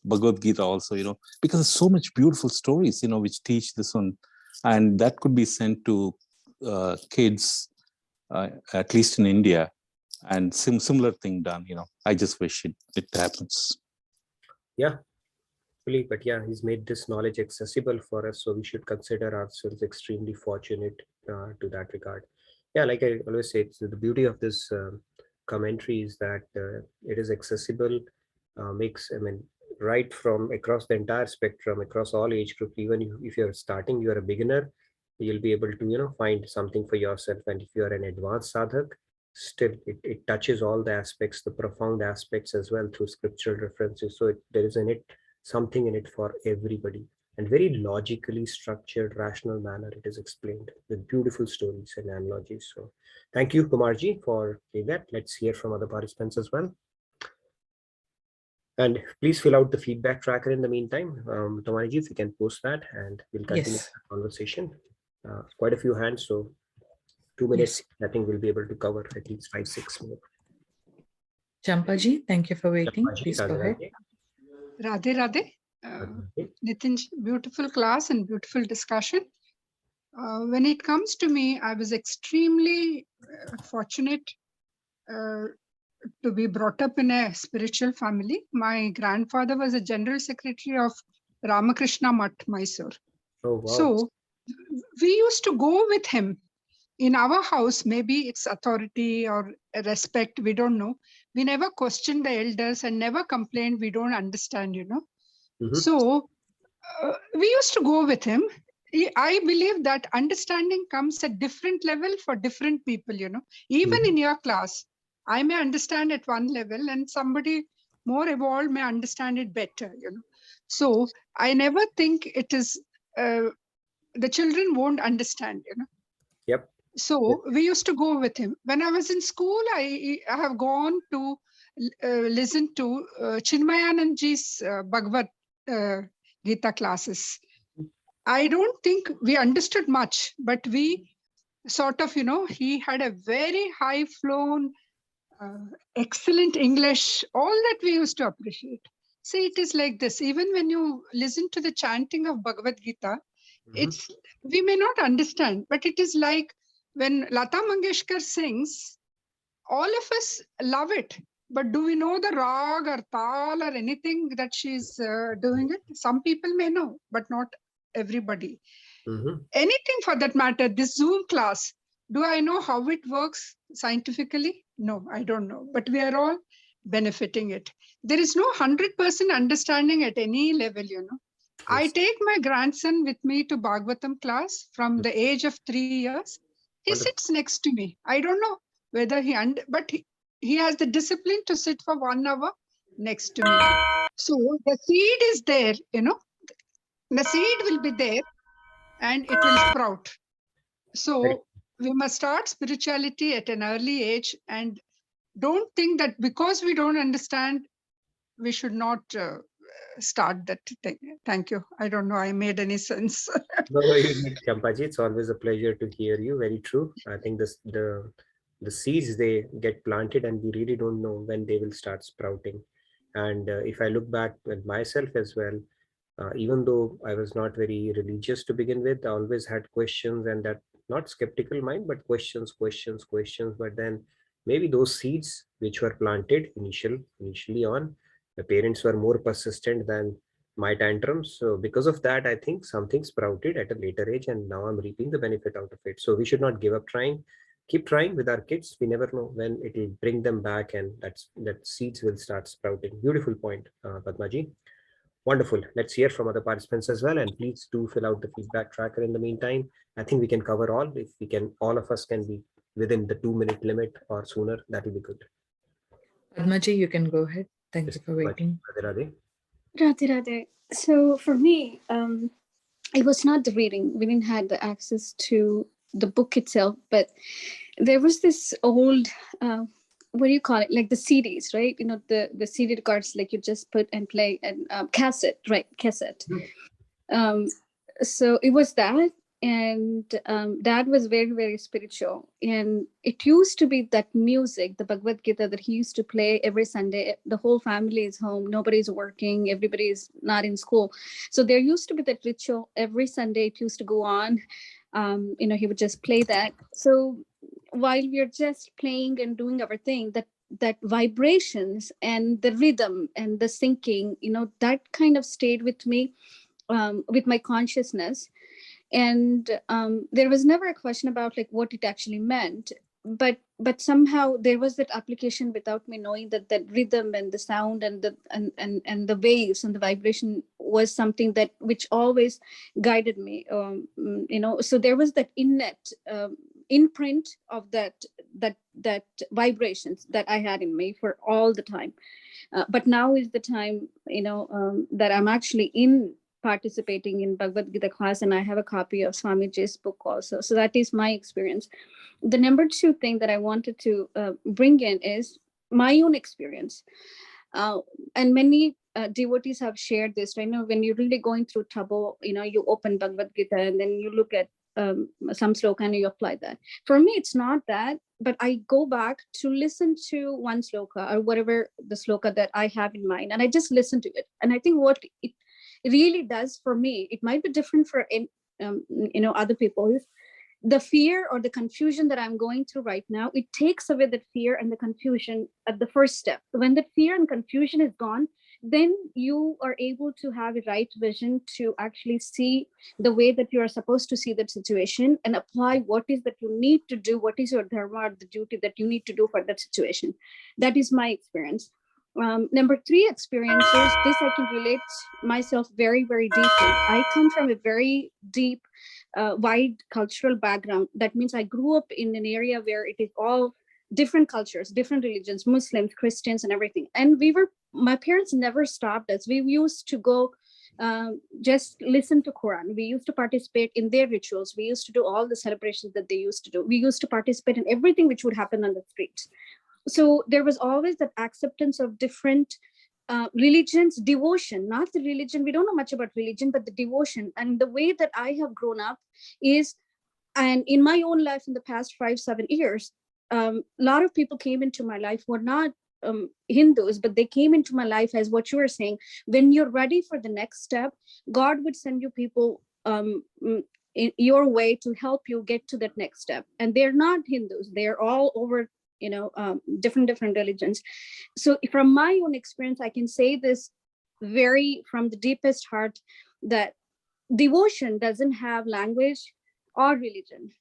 Bhagavad Gita also, because there's so much beautiful stories, which teach this one, and that could be sent to kids, at least in India, and similar thing done. I just wish it happens. Yeah. But yeah, he's made this knowledge accessible for us, so we should consider ourselves extremely fortunate to that regard. Yeah, like I always say, the beauty of this commentary is that it is accessible, right from across the entire spectrum, across all age groups. Even if you're starting, you're a beginner, you'll be able to find something for yourself. And if you are an advanced sadhak, still it touches all the aspects, the profound aspects as well, through scriptural references. So there is something in it for everybody, and very logically structured, rational manner it is explained with beautiful stories and analogies. So thank you, Kumarji, for doing that. Let's hear from other participants as well. And please fill out the feedback tracker in the meantime. Tamariji, if you can post that, and we'll continue the conversation. Quite a few hands, so 2 minutes, I think we'll be able to cover at least 5-6 more. Champaji, thank you for waiting. Champaji, Please go ahead. Radhe Radhe. Nitin, beautiful class and beautiful discussion. When it comes to me, I was extremely fortunate to be brought up in a spiritual family. My grandfather was a general secretary of Ramakrishna Mutt, Mysore. Oh, wow. So we used to go with him in our house. Maybe it's authority or respect, we don't know. We never questioned the elders and never complained we don't understand, So we used to go with him. I believe that understanding comes at different level for different people, Even in your class, I may understand at one level and somebody more evolved may understand it better, So I never think it is, the children won't understand, Yep. So we used to go with him. When I was in school, I have gone to listen to Chinmayanandji's Bhagavad Gita classes. I don't think we understood much, but we sort of, he had a very high flown, excellent English, all that we used to appreciate. See, it is like this. Even when you listen to the chanting of Bhagavad Gita, it's, we may not understand, but it is like when Lata Mangeshkar sings, all of us love it. But do we know the rag or tal or anything that she's doing it? Some people may know, but not everybody. Anything for that matter, this Zoom class, do I know how it works scientifically? No, I don't know. But we are all benefiting it. There is no 100% understanding at any level, I take my grandson with me to Bhagavatam class from the age of 3 years. He sits next to me. I don't know whether but he has the discipline to sit for 1 hour next to me. So the seed is there, the seed will be there and it will sprout. So we must start spirituality at an early age and don't think that because we don't understand, we should not start that thing. Thank you. I don't know I made any sense. No, you did, Champaji. It's always a pleasure to hear you. Very true. I think the seeds, they get planted and we really don't know when they will start sprouting. And if I look back at myself as well, even though I was not very religious to begin with, I always had questions, and that not skeptical mind, but questions. But then maybe those seeds which were planted initially on, the parents were more persistent than my tantrums. So because of that, I think something sprouted at a later age, and now I'm reaping the benefit out of it. So we should not give up trying. Keep trying with our kids. We never know when it will bring them back, and that seeds will start sprouting. Beautiful point, Padmaji. Wonderful. Let's hear from other participants as well, and please do fill out the feedback tracker in the meantime. I think we can cover all. If we can, all of us can be within the 2-minute limit or sooner, that will be good. Padmaji, you can go ahead. Thank you for waiting. Radhe. Radhe Radhe. So for me, it was not the reading. We didn't have the access to the book itself, but there was this old, what do you call it? Like the CDs, right? The CD cards, like you just put and play, and cassette, right? Cassette. So it was that. And Dad was very, very spiritual. And it used to be that music, the Bhagavad Gita, that he used to play every Sunday. The whole family is home. Nobody's working. Everybody's not in school. So there used to be that ritual every Sunday. It used to go on. He would just play that. So while we're just playing and doing our thing, that vibrations and the rhythm and the syncing, that kind of stayed with me, with my consciousness. And there was never a question about like what it actually meant, but somehow there was that application without me knowing that rhythm and the sound and the waves and the vibration was something that which always guided me. So there was that innate imprint of that vibrations that I had in me for all the time. But now is the time, that I'm actually participating in Bhagavad Gita class, and I have a copy of Swamiji's book also. So that is my experience. The number 2 thing that I wanted to bring in is my own experience. And many devotees have shared this. I know when you're really going through trouble, you open Bhagavad Gita and then you look at some sloka and you apply that. For me, it's not that, but I go back to listen to one sloka or whatever the sloka that I have in mind, and I just listen to it. And I think what it really does for me, it might be different for other people, is the fear or the confusion that I'm going through right now. It takes away that fear and the confusion at the first step. When that fear and confusion is gone, then you are able to have a right vision to actually see the way that you are supposed to see that situation and apply what is that you need to do, what is your dharma or the duty that you need to do for that situation. That is my experience. Number 3 experiences, this I can relate myself very, very deeply. I come from a very deep, wide cultural background. That means I grew up in an area where it is all different cultures, different religions, Muslims, Christians, and everything. And my parents never stopped us. We used to go just listen to Quran. We used to participate in their rituals. We used to do all the celebrations that they used to do. We used to participate in everything which would happen on the streets. So there was always that acceptance of different religions, devotion, not the religion. We don't know much about religion, but the devotion. And the way that I have grown up is, and in my own life in the past 5-7 years, a lot of people came into my life who are not Hindus, but they came into my life as what you were saying. When you're ready for the next step, God would send you people in your way to help you get to that next step. And they're not Hindus. They're all over, different religions. So from my own experience, I can say this very from the deepest heart, that devotion doesn't have language or religion.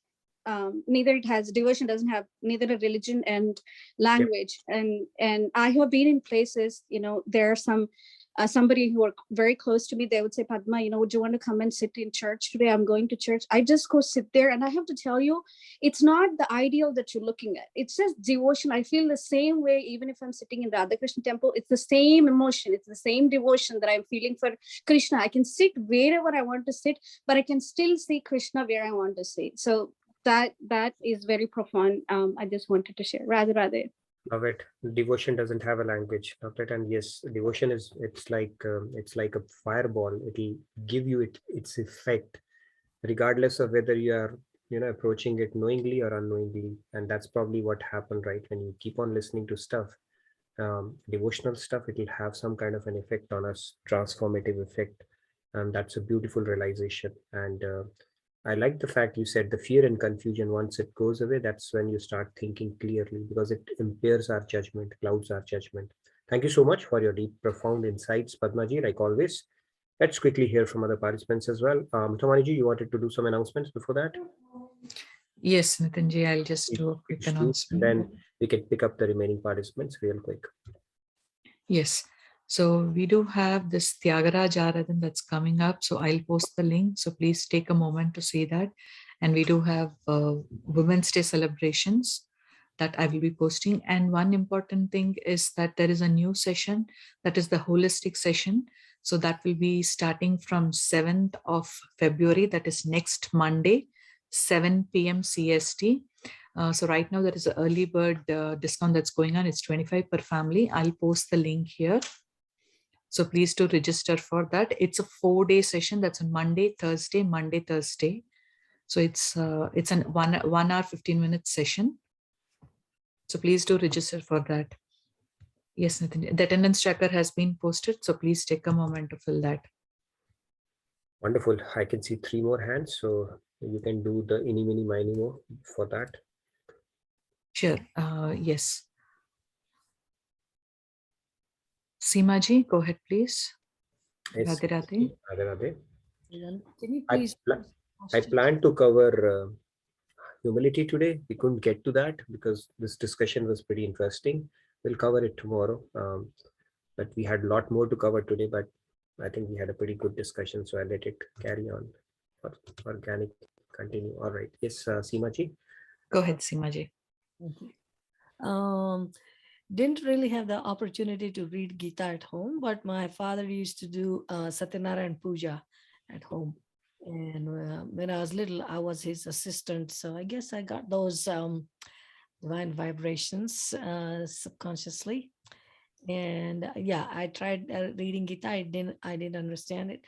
Devotion doesn't have neither a religion and language. Yep. And I have been in places, there are some somebody who are very close to me, they would say, Padma, would you want to come and sit in church today? I'm going to church. I just go sit there, and I have to tell you, it's not the ideal that you're looking at. It's just devotion. I feel the same way even if I'm sitting in Radha Krishna temple. It's the same emotion. It's the same devotion that I'm feeling for Krishna. I can sit wherever I want to sit, but I can still see Krishna where I want to see. So that is very profound. I just wanted to share. Radhe. Love it. Devotion doesn't have a language. Love it. And yes, devotion is, it's like a fireball. It'll give you its effect, regardless of whether you are, approaching it knowingly or unknowingly. And that's probably what happened, right? When you keep on listening to stuff, devotional stuff, it'll have some kind of an effect on us, transformative effect. And that's a beautiful realization. And I like the fact you said the fear and confusion, once it goes away, that's when you start thinking clearly, because it impairs our judgment, clouds our judgment. Thank you so much for your deep, profound insights, Padmaji, like always. Let's quickly hear from other participants as well. Thomaniji, you wanted to do some announcements before that? Yes, Nitinji, I'll just do a quick announcement. Then we can pick up the remaining participants real quick. Yes. So we do have this Tyagaraj Aradhan that's coming up. So I'll post the link. So please take a moment to see that. And we do have Women's Day celebrations that I will be posting. And one important thing is that there is a new session, that is the holistic session. So that will be starting from 7th of February, that is next Monday, 7 p.m. CST. So right now there is an early bird discount that's going on. It's 25 per family. I'll post the link here. So please do register for that. It's a 4-day session. That's on Monday, Thursday. So it's an 1 hour, 15 minute session. So please do register for that. Yes, Nitin, the attendance tracker has been posted. So please take a moment to fill that. Wonderful. I can see 3 more hands. So you can do the eeny, meeny, miny, mo for that. Sure. Yes. Seemaji, go ahead, please. Yes. Radhe. Can you please? I plan to cover humility today. We couldn't get to that because this discussion was pretty interesting. We'll cover it tomorrow. But we had a lot more to cover today, but I think we had a pretty good discussion. So I'll let it carry on. Organic, continue. All right. Yes, Seemaji. Go ahead, Seemaji. Didn't really have the opportunity to read Gita at home, but my father used to do Satyanarayan Puja at home. And when I was little, I was his assistant. So I guess I got those divine vibrations subconsciously. And yeah, I tried reading Gita. I didn't understand it.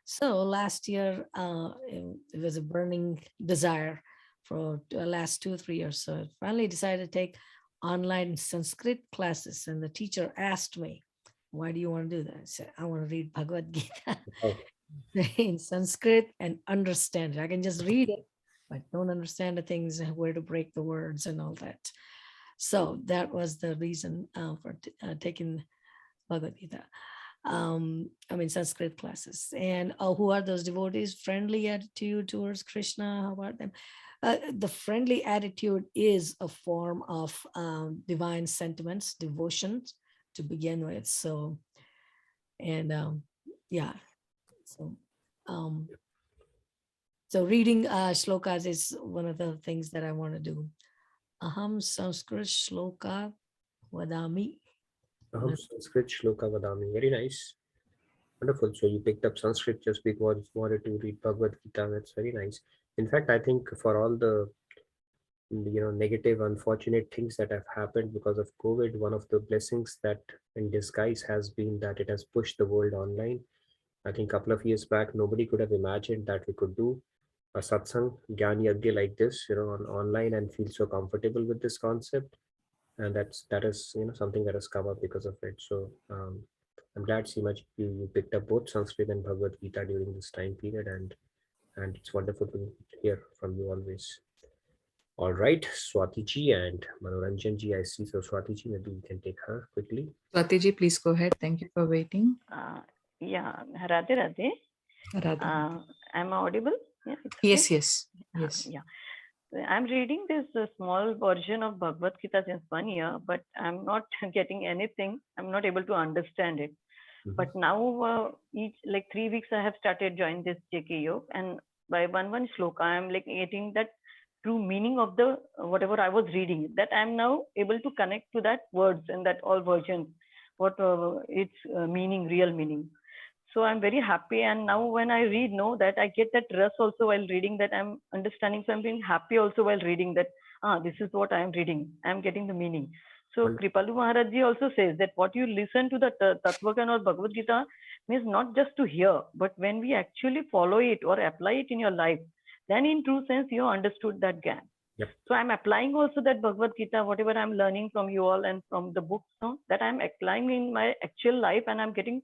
So last year, it was a burning desire for the last 2 or 3 years. So I finally decided to take online Sanskrit classes. And the teacher asked me, why do you want to do that? I said, I want to read Bhagavad Gita. Oh. in Sanskrit and understand it. I can just read it, but don't understand the things, where to break the words and all that. So that was the reason for taking Bhagavad Gita. Sanskrit classes. And who are those devotees? Friendly attitude towards Krishna. How about them? The friendly attitude is a form of divine sentiments, devotions to begin with. So, and yeah, so so reading shlokas is one of the things that I want to do. Aham Sanskrit shloka vadami. Aham Sanskrit shloka vadami. Very nice. Wonderful. So you picked up Sanskrit just because you wanted to read Bhagavad Gita. That's very nice. In fact, I think for all the negative, unfortunate things that have happened because of COVID, one of the blessings that in disguise has been that it has pushed the world online. I think a couple of years back, nobody could have imagined that we could do a satsang, Gyan Yagya like this, on online and feel so comfortable with this concept. And that is something that has come up because of it. So I'm glad so much you picked up both Sanskrit and Bhagavad Gita during this time period, and it's wonderful to hear from you always. All right, Swati ji and Manoranjan ji, I see. So Swati ji, maybe we can take her quickly. Swati ji, please go ahead. Thank you for waiting. Yeah, Radhe Radhe. Radhe. Am I audible? Yeah, yes, okay? Yes. Yeah. I'm reading this small version of Bhagavad Gita since 1 year, but I'm not getting anything. I'm not able to understand it. But now, each 3 weeks, I have started joining this JK Yoga, and by one shloka, I'm getting that true meaning of the whatever I was reading. That I'm now able to connect to that words and that all versions, what its meaning, real meaning. So I'm very happy, and now when I read, that I get that rest also while reading, that I'm understanding. So I'm being happy also while reading that, this is what I am reading. I'm getting the meaning. So Kripalu Maharaj ji also says that what you listen to the Tattvakan or Bhagavad Gita means not just to hear, but when we actually follow it or apply it in your life, then in true sense, you understood that Gyan. Yep. So I'm applying also that Bhagavad Gita, whatever I'm learning from you all and from the books, that I'm applying in my actual life, and I'm getting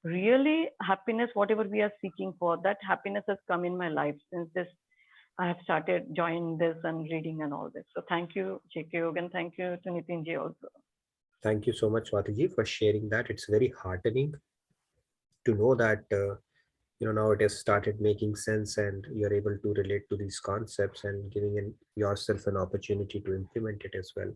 really happiness, whatever we are seeking for. That happiness has come in my life since this. I have started joining this and reading and all this. So thank you, JK Yoga, and thank you to Nitin ji also. Thank you so much, Swati ji, for sharing that. It's very heartening to know that now it has started making sense and you're able to relate to these concepts and giving yourself an opportunity to implement it as well.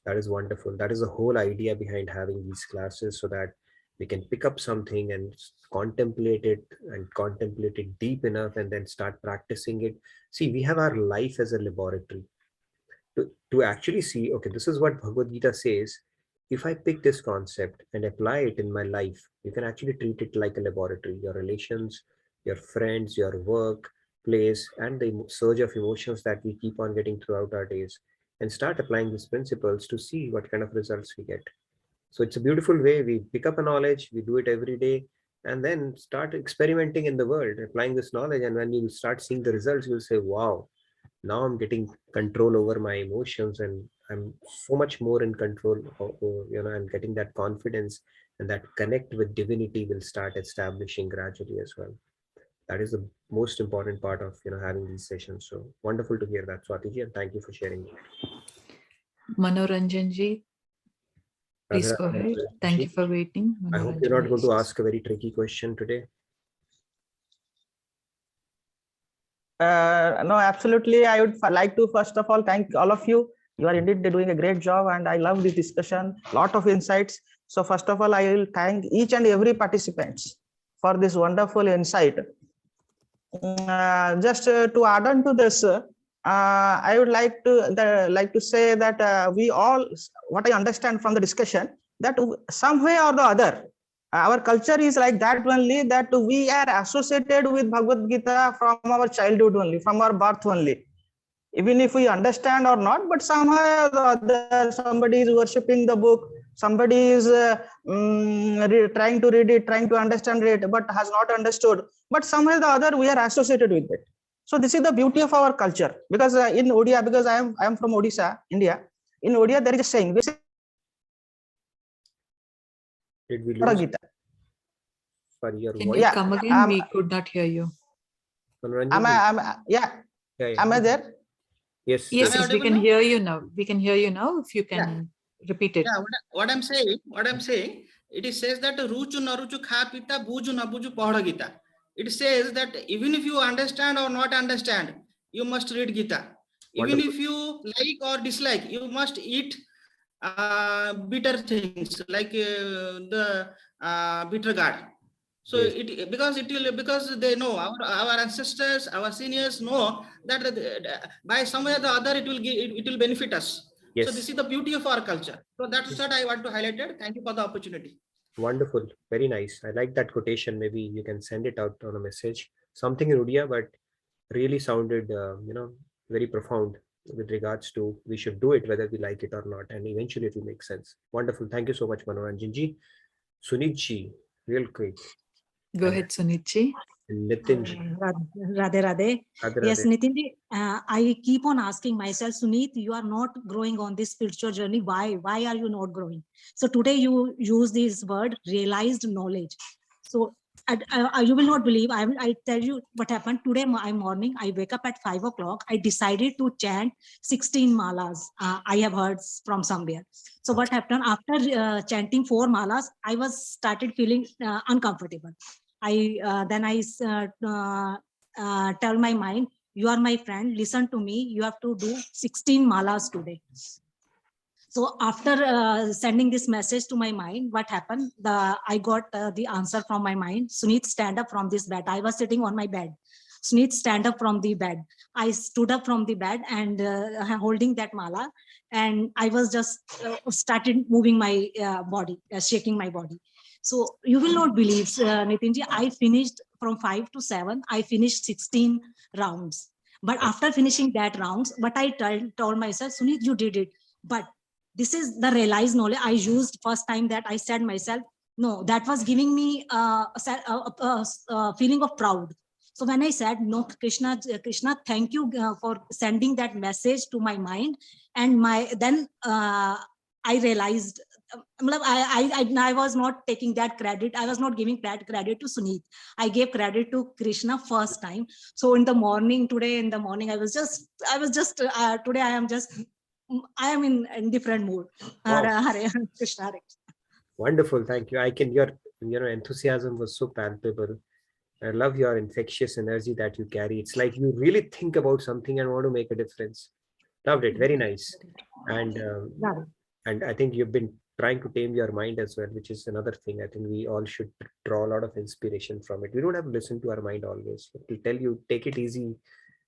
That is wonderful. That is the whole idea behind having these classes, so that we can pick up something and contemplate it deep enough and then start practicing it. See, we have our life as a laboratory to actually see, okay, this is what Bhagavad Gita says. If I pick this concept and apply it in my life, you can actually treat it like a laboratory. Your relations, your friends, your work, place, and the surge of emotions that we keep on getting throughout our days, and start applying these principles to see what kind of results we get. So it's a beautiful way. We pick up a knowledge, we do it every day, and then start experimenting in the world, applying this knowledge. And when you start seeing the results, you'll say, wow, now I'm getting control over my emotions, and I'm so much more in control. I'm getting that confidence, and that connect with divinity will start establishing gradually as well. That is the most important part of having these sessions. So wonderful to hear that, Swati ji, and thank you for sharing it. Manoranjan ji, please go ahead. Thank you for waiting. I hope you're not going to ask a very tricky question today. No, absolutely. I would like to first of all thank all of you. You are indeed doing a great job, and I love this discussion. Lot of insights. So first of all, I will thank each and every participants for this wonderful insight. Just to add on to this, I would like to say that we all, what I understand from the discussion, that some way or the other, our culture is like that only, that we are associated with Bhagavad Gita from our childhood only, from our birth only. Even if we understand or not, but somehow or the other, somebody is worshipping the book, somebody is trying to read it, trying to understand it, but has not understood. But somehow or the other, we are associated with it. So this is the beauty of our culture. Because in Odia, because I am from Odisha, India. In Odia, there is a saying. Did we lose? Gita. Sorry, your Can voice. you come again? We could not hear you. Yeah. Yeah. Am I there? Yes. Yes, yes. we can hear you now. We can hear you now. If you can repeat it. Yeah, what I'm saying, it says that ruchu naruchu kha pita buju na buju pahada Gita. It says that even if you understand or not understand, you must read Gita. Even Wonderful. if you like or dislike, you must eat bitter things like the bitter gourd. So Yes. because they know our ancestors, our seniors know that by some way or the other it will benefit us. So this Yes. is the beauty of our culture. So that's what I want to highlight it. Thank you for the opportunity. Wonderful. Very nice. I like that quotation. Maybe you can send it out on a message. Something in Odia, but really sounded, very profound with regards to we should do it whether we like it or not, and eventually it will make sense. Wonderful. Thank you so much, Manoranjan ji. Sunit ji, real quick. Go ahead, Sunitji. Nitin ji. Radhe Radhe. Radhe Yes, Radhe. Nitin, I keep on asking myself, Sunit, you are not growing on this spiritual journey. Why? Why are you not growing? So today you use this word, realized knowledge. So you will not believe. I tell you what happened today. My morning, I wake up at 5 o'clock. I decided to chant 16 malas. I have heard from somewhere. So what happened after chanting 4 malas? I was started feeling uncomfortable. Then I tell my mind, you are my friend, listen to me, you have to do 16 malas today. So after sending this message to my mind, what happened? I got the answer from my mind. Sunit, stand up from this bed. I was sitting on my bed. Sunit, stand up from the bed. I stood up from the bed and holding that mala, and I was just started moving my body, shaking my body. So you will not believe, Nitinji, I finished from 5 to 7. I finished 16 rounds. But after finishing that rounds, what I told myself, Sunit, you did it. But this is the realized knowledge I used first time that I said myself, no, that was giving me a feeling of proud. So when I said, no, Krishna, thank you for sending that message to my mind. And then I realized, I was not taking that credit. I was not giving that credit to Sunit. I gave credit to Krishna first time. So in the morning, today in the morning, I was just today I am in different mood. Wow. Hare Krishna, Hare. Wonderful. Thank you. Your enthusiasm was so palpable. I love your infectious energy that you carry. It's like you really think about something and want to make a difference. Loved it. Very nice. And I think you've been trying to tame your mind as well, which is another thing. I think we all should draw a lot of inspiration from it. We don't have to listen to our mind always. It will tell you, take it easy.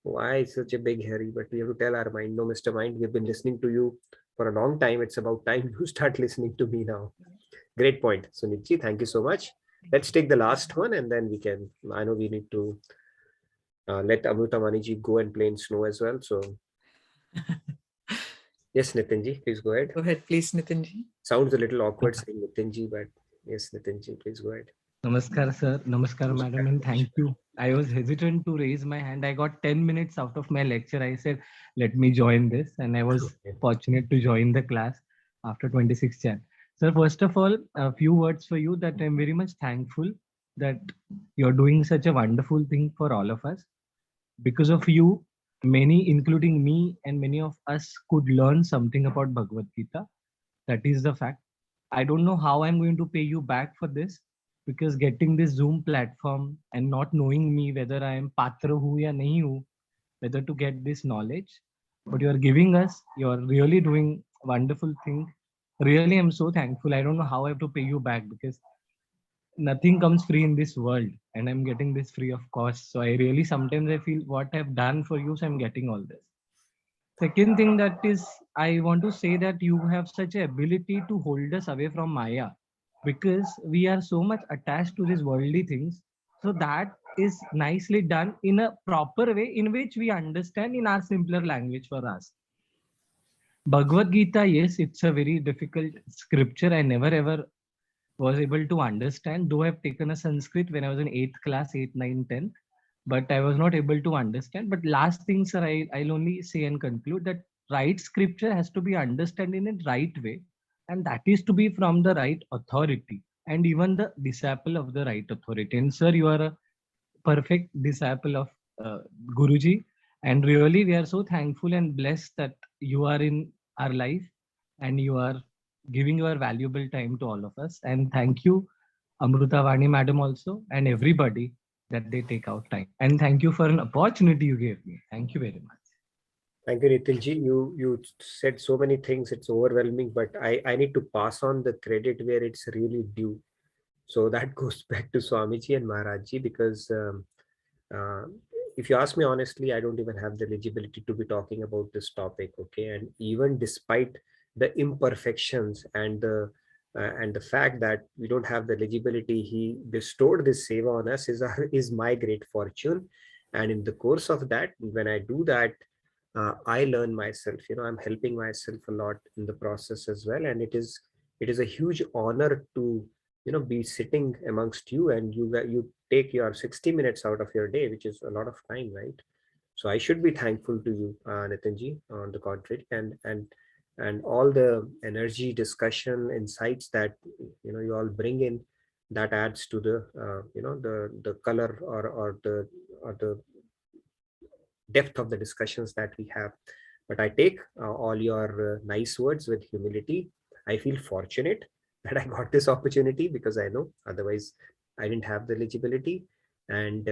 Why such a big hurry? But we have to tell our mind, no, Mr. Mind, we've been listening to you for a long time. It's about time you start listening to me now. Great point, Sunitji. Thank you so much. Let's take the last one and then we can, I know we need to let Amrutamani go and play in snow as well. So yes, Nitinji, please go ahead. Go ahead, please, Nitinji. Sounds a little awkward saying Nitinji, but yes, Nitinji, please go ahead. Namaskar, sir. Namaskar, madam, and thank you. I was hesitant to raise my hand. I got 10 minutes out of my lecture. I said, let me join this. And I was fortunate to join the class after 26th Jan. Sir, first of all, a few words for you that I'm very much thankful that you're doing such a wonderful thing for all of us. Because of you, many, including me and many of us, could learn something about Bhagavad Gita. That is the fact. I don't know how I'm going to pay you back for this, because getting this Zoom platform and not knowing me whether I am patra hu ya nahi hu, whether to get this knowledge, but you are giving us, you are really doing wonderful thing. Really, I'm so thankful. I don't know how I have to pay you back, because nothing comes free in this world and I'm getting this free of cost. So I really, sometimes I feel what I've done for you, so I'm getting all this. Second thing that is, I want to say that you have such an ability to hold us away from Maya, because we are so much attached to these worldly things. So that is nicely done in a proper way in which we understand in our simpler language for us. Bhagavad Gita, yes, it's a very difficult scripture. I never ever was able to understand, though I've taken a Sanskrit when I was in 8th class, 8, 9, 10th, but I was not able to understand. But last thing, sir, I'll only say and conclude that right scripture has to be understood in a right way, and that is to be from the right authority. and even the disciple of the right authority. And sir, you are a perfect disciple of Guruji. And really, we are so thankful and blessed that you are in our life and you are giving your valuable time to all of us. And thank you, Amruta Vani madam also, and everybody that they take out time. And thank you for an opportunity you gave me. Thank you very much. Thank you, Nitinji. You said so many things. It's overwhelming, but I need to pass on the credit where it's really due. So that goes back to Swamiji and Maharajji, because if you ask me honestly, I don't even have the eligibility to be talking about this topic. Okay, and even despite the imperfections and the fact that we don't have the eligibility, he bestowed this seva on us is my great fortune. And in the course of that, when I do that, I learn myself. I'm helping myself a lot in the process as well, and it is a huge honor to be sitting amongst you, and you take your 60 minutes out of your day, which is a lot of time, right? So I should be thankful to you, Nitinji, on the contrary, and all the energy, discussion, insights that you all bring in, that adds to the the color or the depth of the discussions that we have. But I take all your nice words with humility. I feel fortunate that I got this opportunity, because I know otherwise I didn't have the eligibility. And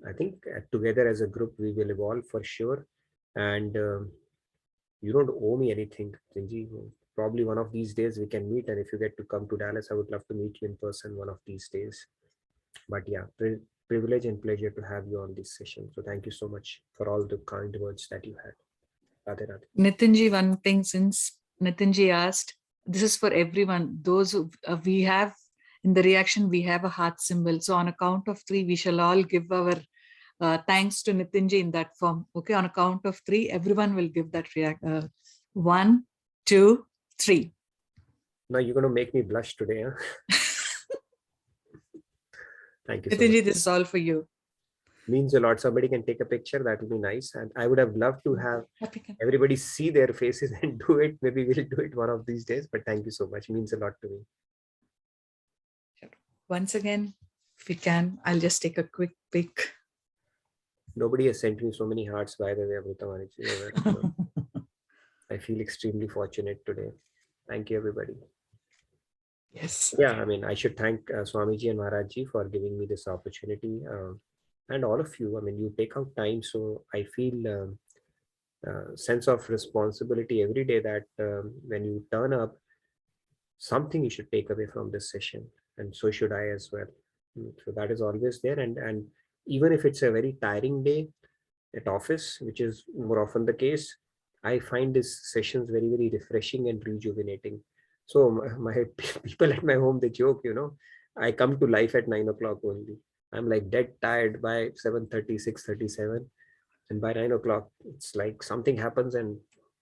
I think together as a group we will evolve for sure. And you don't owe me anything, Jinji. Probably one of these days we can meet, and if you get to come to Dallas, I would love to meet you in person one of these days. But yeah, privilege and pleasure to have you on this session. So thank you so much for all the kind words that you had. Radhe Radhe. Nitinji, one thing, since Nitinji asked, this is for everyone. Those who we have in the reaction, we have a heart symbol. So on a count of 3, we shall all give our thanks to Nitinji in that form. Okay, on a count of 3, everyone will give that react. 1, 2, 3. Now you're going to make me blush today, huh? Thank you so Nitinji, much. this is all for you. Means a lot. Somebody can take a picture, that will be nice. And I would have loved to have everybody see their faces and do it. Maybe we'll do it one of these days, but thank you so much. It means a lot to me. Once again, if we can, I'll just take a quick pic. Nobody has sent me so many hearts, by the way, Amruta. I feel extremely fortunate today. Thank you, everybody. Yes. Yeah, I mean, I should thank Swamiji and Maharajji for giving me this opportunity. And all of you, I mean, you take out time. So I feel sense of responsibility every day that when you turn up, something you should take away from this session. And so should I as well. So that is always there. And even if it's a very tiring day at office, which is more often the case, I find these sessions very, very refreshing and rejuvenating. So my people at my home, they joke, I come to life at 9 o'clock only. I'm like dead tired by 7:30, 6:37. And by 9 o'clock, it's like something happens and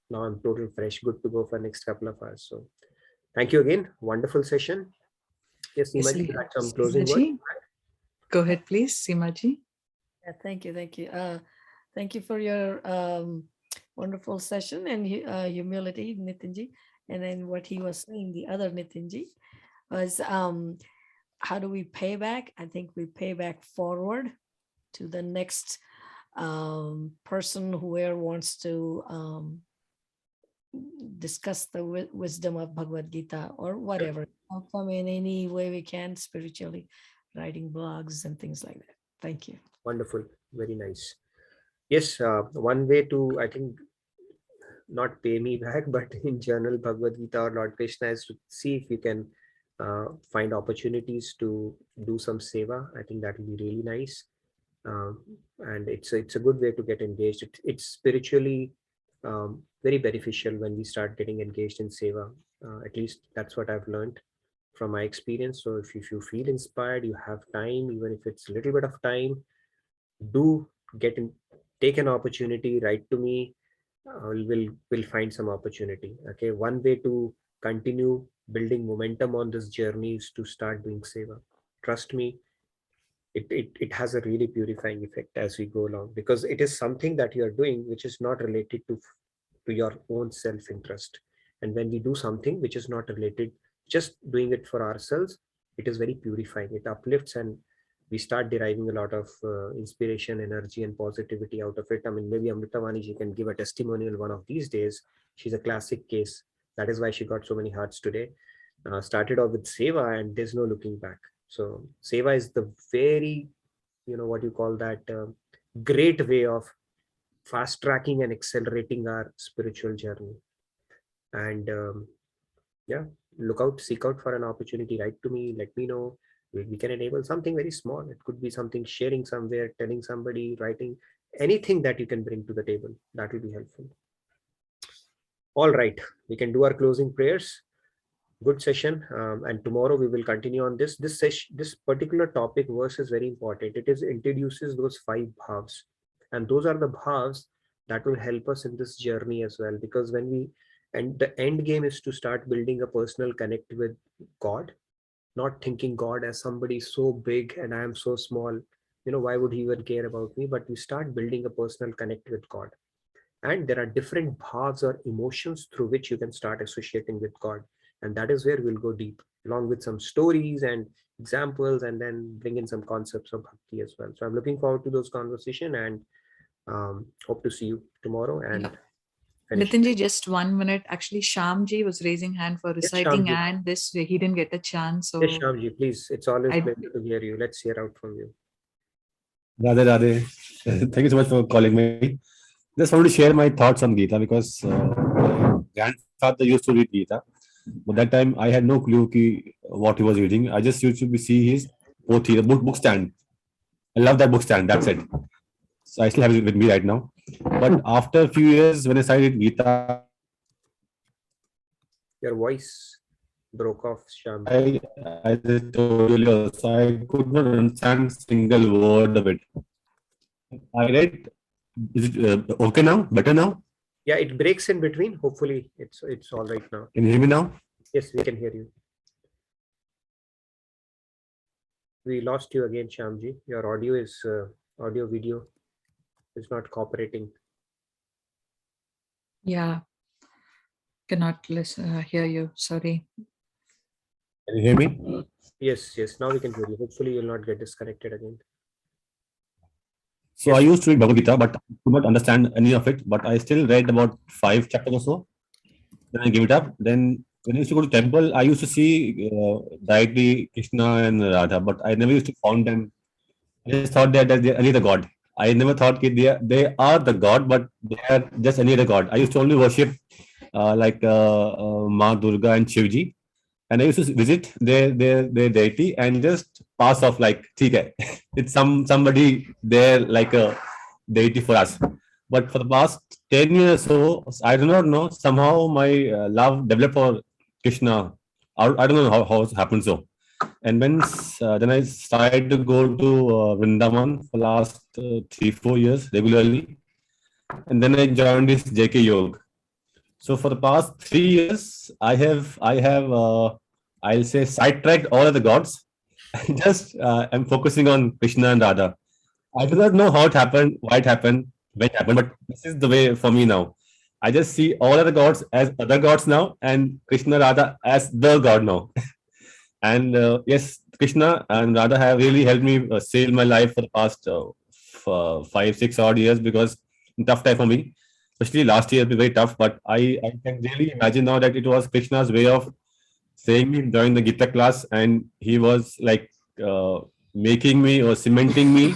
now I'm total fresh, good to go for next couple of hours. So thank you again. Wonderful session. Yes, Seemaji, you had some closing words. Go ahead, please, Seemaji. Yeah, thank you. Thank you for your wonderful session and humility, Nitinji. And then what he was saying, the other Nitinji, was how do we pay back? I think we pay back forward to the next person whoever wants to discuss the wisdom of Bhagavad Gita or whatever. Help them in any way we can spiritually, writing blogs and things like that. Thank you. Wonderful. Very nice. Yes, one way to, I think, not pay me back, but in general, Bhagavad Gita or Lord Krishna is to see if you can find opportunities to do some seva. I think that will be really nice. And it's a good way to get engaged. It's spiritually very beneficial when we start getting engaged in seva. At least that's what I've learned from my experience. So if you feel inspired, you have time, even if it's a little bit of time, do take an opportunity, write to me. We'll find some opportunity. Okay, one way to continue building momentum on this journey is to start doing seva. Trust me, it has a really purifying effect as we go along, because it is something that you are doing which is not related to your own self-interest. And when we do something which is not related, just doing it for ourselves, it is very purifying. It uplifts, and we start deriving a lot of inspiration, energy, and positivity out of it. I mean, maybe Amritavani, she can give a testimonial one of these days. She's a classic case. That is why she got so many hearts today. Started off with Seva, and there's no looking back. So Seva is the very, what you call that, great way of fast tracking and accelerating our spiritual journey. And yeah, seek out for an opportunity. Write to me, let me know. We can enable something very small. It could be something sharing somewhere, telling somebody, writing, anything that you can bring to the table. That will be helpful. All right, we can do our closing prayers. Good session, and tomorrow we will continue on this. This particular topic verse is very important. It introduces those 5 bhavs, and those are the bhavs that will help us in this journey as well. Because the end game is to start building a personal connect with God, not thinking God as somebody so big and I am so small. Why would he even care about me? But we start building a personal connect with God. And there are different bhavs or emotions through which you can start associating with God. And that is where we'll go deep, along with some stories and examples, and then bring in some concepts of bhakti as well. So I'm looking forward to those conversations, and hope to see you tomorrow. And Nitinji, just 1 minute. Actually, Shyamji was raising hand for reciting, Shyamji. and this he didn't get a chance. So Yes, Shyamji, please. It's always a pleasure to hear you. Let's hear out from you. Radhe Radhe. Thank you so much for calling me. Just wanted to share my thoughts on Gita, because my grandfather used to read Gita. But that time I had no clue what he was reading. I just used to see his pothi, the book stand. I love that book stand. That's it. So I still have it with me right now. But after a few years, when I started Gita, your voice broke off, Shyam. I told you also, I could not understand single word of it. I read. Is it okay now? Better now? Yeah, it breaks in between. Hopefully, it's all right now. Can you hear me now? Yes, we can hear you. We lost you again, Shyamji. Your audio video is not cooperating. Yeah, cannot hear you. Sorry. Can you hear me? Yes. Now we can hear you. Hopefully, you'll not get disconnected again. So I used to read Bhagavad Gita, but I could not understand any of it. But I still read about 5 chapters or so. Then I gave it up. Then when I used to go to temple, I used to see directly Krishna and Radha, but I never used to found them. I just thought that they're any other god. I never thought they are the god, but they are just any other god. I used to only worship Ma Durga and Shivji, and I used to visit their deity and just pass off like, "Okay, it's somebody there like a deity for us." But for the past 10 years or so, I do not know, somehow my love developed for Krishna. I don't know how it happened so. And then I started to go to Vrindavan for last 3-4 years regularly. And then I joined this JK Yoga. So for the past 3 years, I have I'll say sidetracked all of the gods. Just I'm focusing on Krishna and Radha. I do not know how it happened, why it happened, when it happened, but this is the way for me now. I just see all of the gods as other gods now, and Krishna Radha as the god now. And yes, Krishna and Radha have really helped me sail my life for the past 5-6 odd years, because tough time for me, especially last year, it was very tough. But I can really imagine now that it was Krishna's way of saying me during the Gita class, and he was like making me or cementing me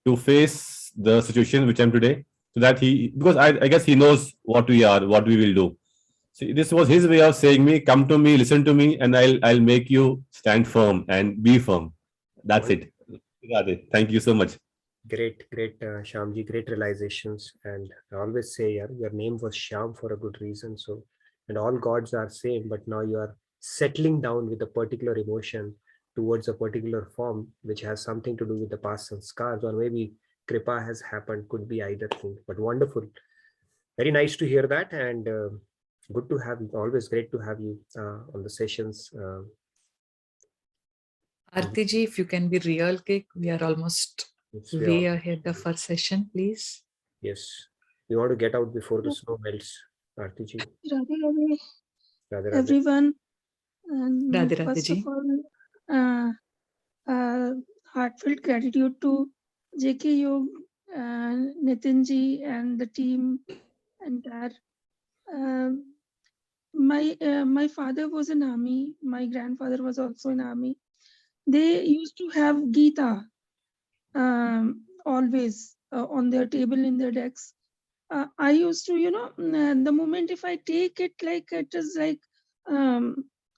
to face the situation which I'm today, so that because I guess he knows what we are, what we will do. So this was his way of saying me, come to me, listen to me, and I'll make you stand firm and be firm. That's it. Thank you so much. Great, Shyamji, great realizations. And I always say, your name was Shyam for a good reason. So, and all gods are same, but now you are settling down with a particular emotion towards a particular form, which has something to do with the past sanskars, or maybe kripa has happened, could be either thing. But wonderful. Very nice to hear that, and good to have you. Always great to have you on the sessions. Artiji, if you can be real quick, we are almost way ahead of our session, please. Yes, we want to get out before the snow melts. Artiji. Radhe Radhe, Radhe Radhe. everyone. And Radhe Radhe first ji. of all, Heartfelt gratitude to JK Yog, Nitin ji, and the team entire. My father was in army. My grandfather was also in army. They used to have Gita always on their table in their decks. I used to, the moment if I take it, like it is like,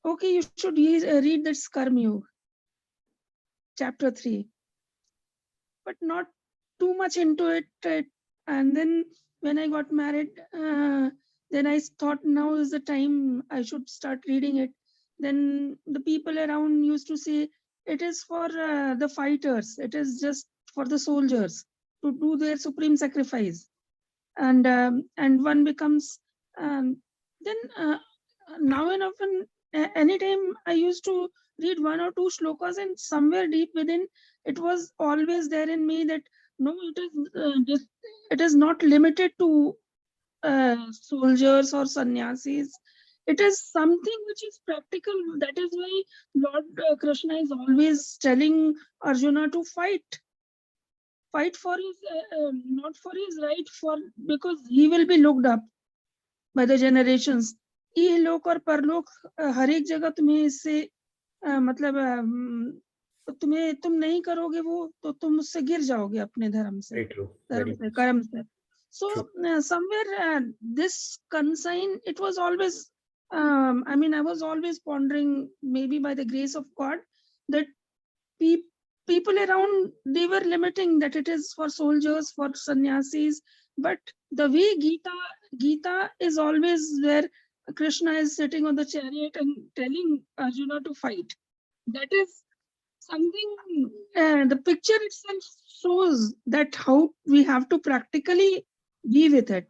okay, you should read that Karma Yoga, chapter 3, but not too much into it. And then when I got married, then I thought now is the time I should start reading it. Then the people around used to say, it is for the fighters. It is just for the soldiers to do their supreme sacrifice. And one becomes, then now and often, anytime I used to read one or two shlokas, and somewhere deep within, it was always there in me that no, it is not limited to soldiers or sannyasis. It is something which is practical. That is why Lord Krishna is always telling Arjuna to fight for his not for his right, for because he will be looked up by the generations. इहलोक और परलोक हर एक जगह तुम्हें इससे मतलब तुम नहीं करोगे वो, तो तुम उससे गिर जाओगे अपने धर्म से, कर्म से. So somewhere this consign, it was always, I was always pondering, maybe by the grace of God, that people around, they were limiting that it is for soldiers, for sannyasis, but the way Gita is always where Krishna is sitting on the chariot and telling Arjuna to fight. That is something, the picture itself shows that how we have to practically be with it.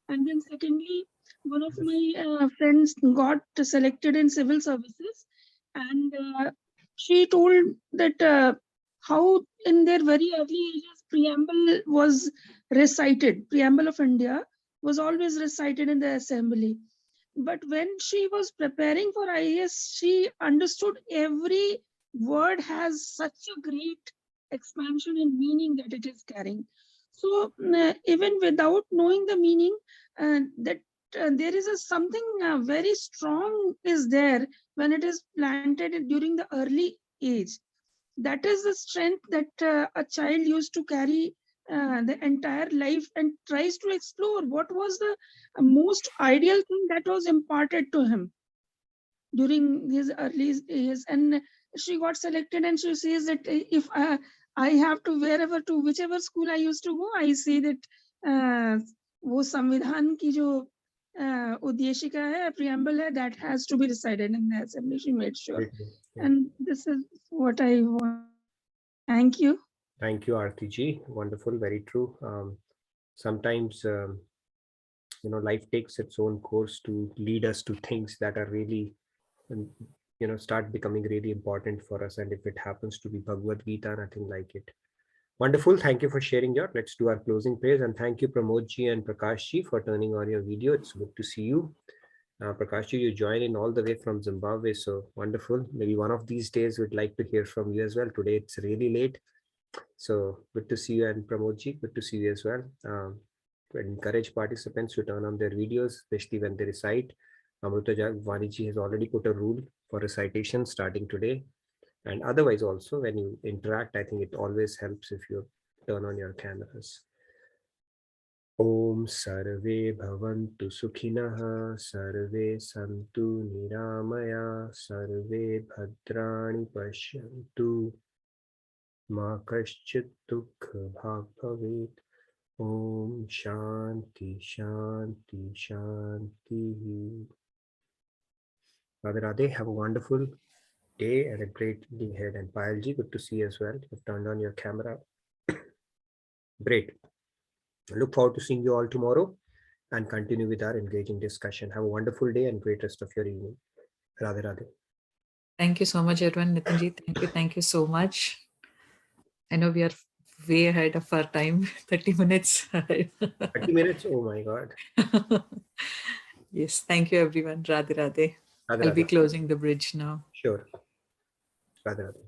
And then secondly, one of my friends got selected in civil services, and she told that how in their very early ages preamble was recited. Preamble of India was always recited in the assembly. But when she was preparing for IAS, she understood every word has such a great expansion in meaning that it is carrying. So even without knowing the meaning, that there is something very strong is there when it is planted during the early age. That is the strength that a child used to carry the entire life, and tries to explore what was the most ideal thing that was imparted to him during his early years. And she got selected, and she says that if I have to, whichever school I used to go, I see that वो संविधान की जो उद्देशिका है, preamble है, that has to be recited in the assembly. She made sure. And this is what I want. Thank you. Thank you, Aarti ji. Wonderful, very true. Sometimes, life takes its own course to lead us to things that are really, start becoming really important for us. And if it happens to be Bhagavad Gita, nothing like it. Wonderful. Thank you for sharing that. Let's do our closing prayers. And thank you, Pramod ji and Prakash ji, for turning on your video. It's good to see you. Prakash ji, you join in all the way from Zimbabwe. So wonderful. Maybe one of these days we'd like to hear from you as well. Today it's really late. So good to see you, and Pramod ji, good to see you as well. To encourage participants to turn on their videos, especially when they recite. Amruta Vani ji has already put a rule for recitation starting today. And otherwise also, when you interact, I think it always helps if you turn on your cameras. Om Sarve Bhavantu Sukhinaha, Sarve Santu Niramaya, Sarve Bhadrani Pashyantu, Ma Kaschit Dukha Bhag Bhavet. Om Shanti Shanti Shanti. Radhe Radhe, have a wonderful day and a great day ahead. And Payal ji, good to see you as well. You've turned on your camera. Great. I look forward to seeing you all tomorrow and continue with our engaging discussion. Have a wonderful day and great rest of your evening. Radhe Radhe. Thank you so much, everyone. Nitin ji, thank you so much. I know we are way ahead of our time, 30 minutes. 30 minutes? Oh my God. Yes, thank you, everyone. Radhe Radhe. I'll be closing the bridge now. Sure. Radhe Radhe.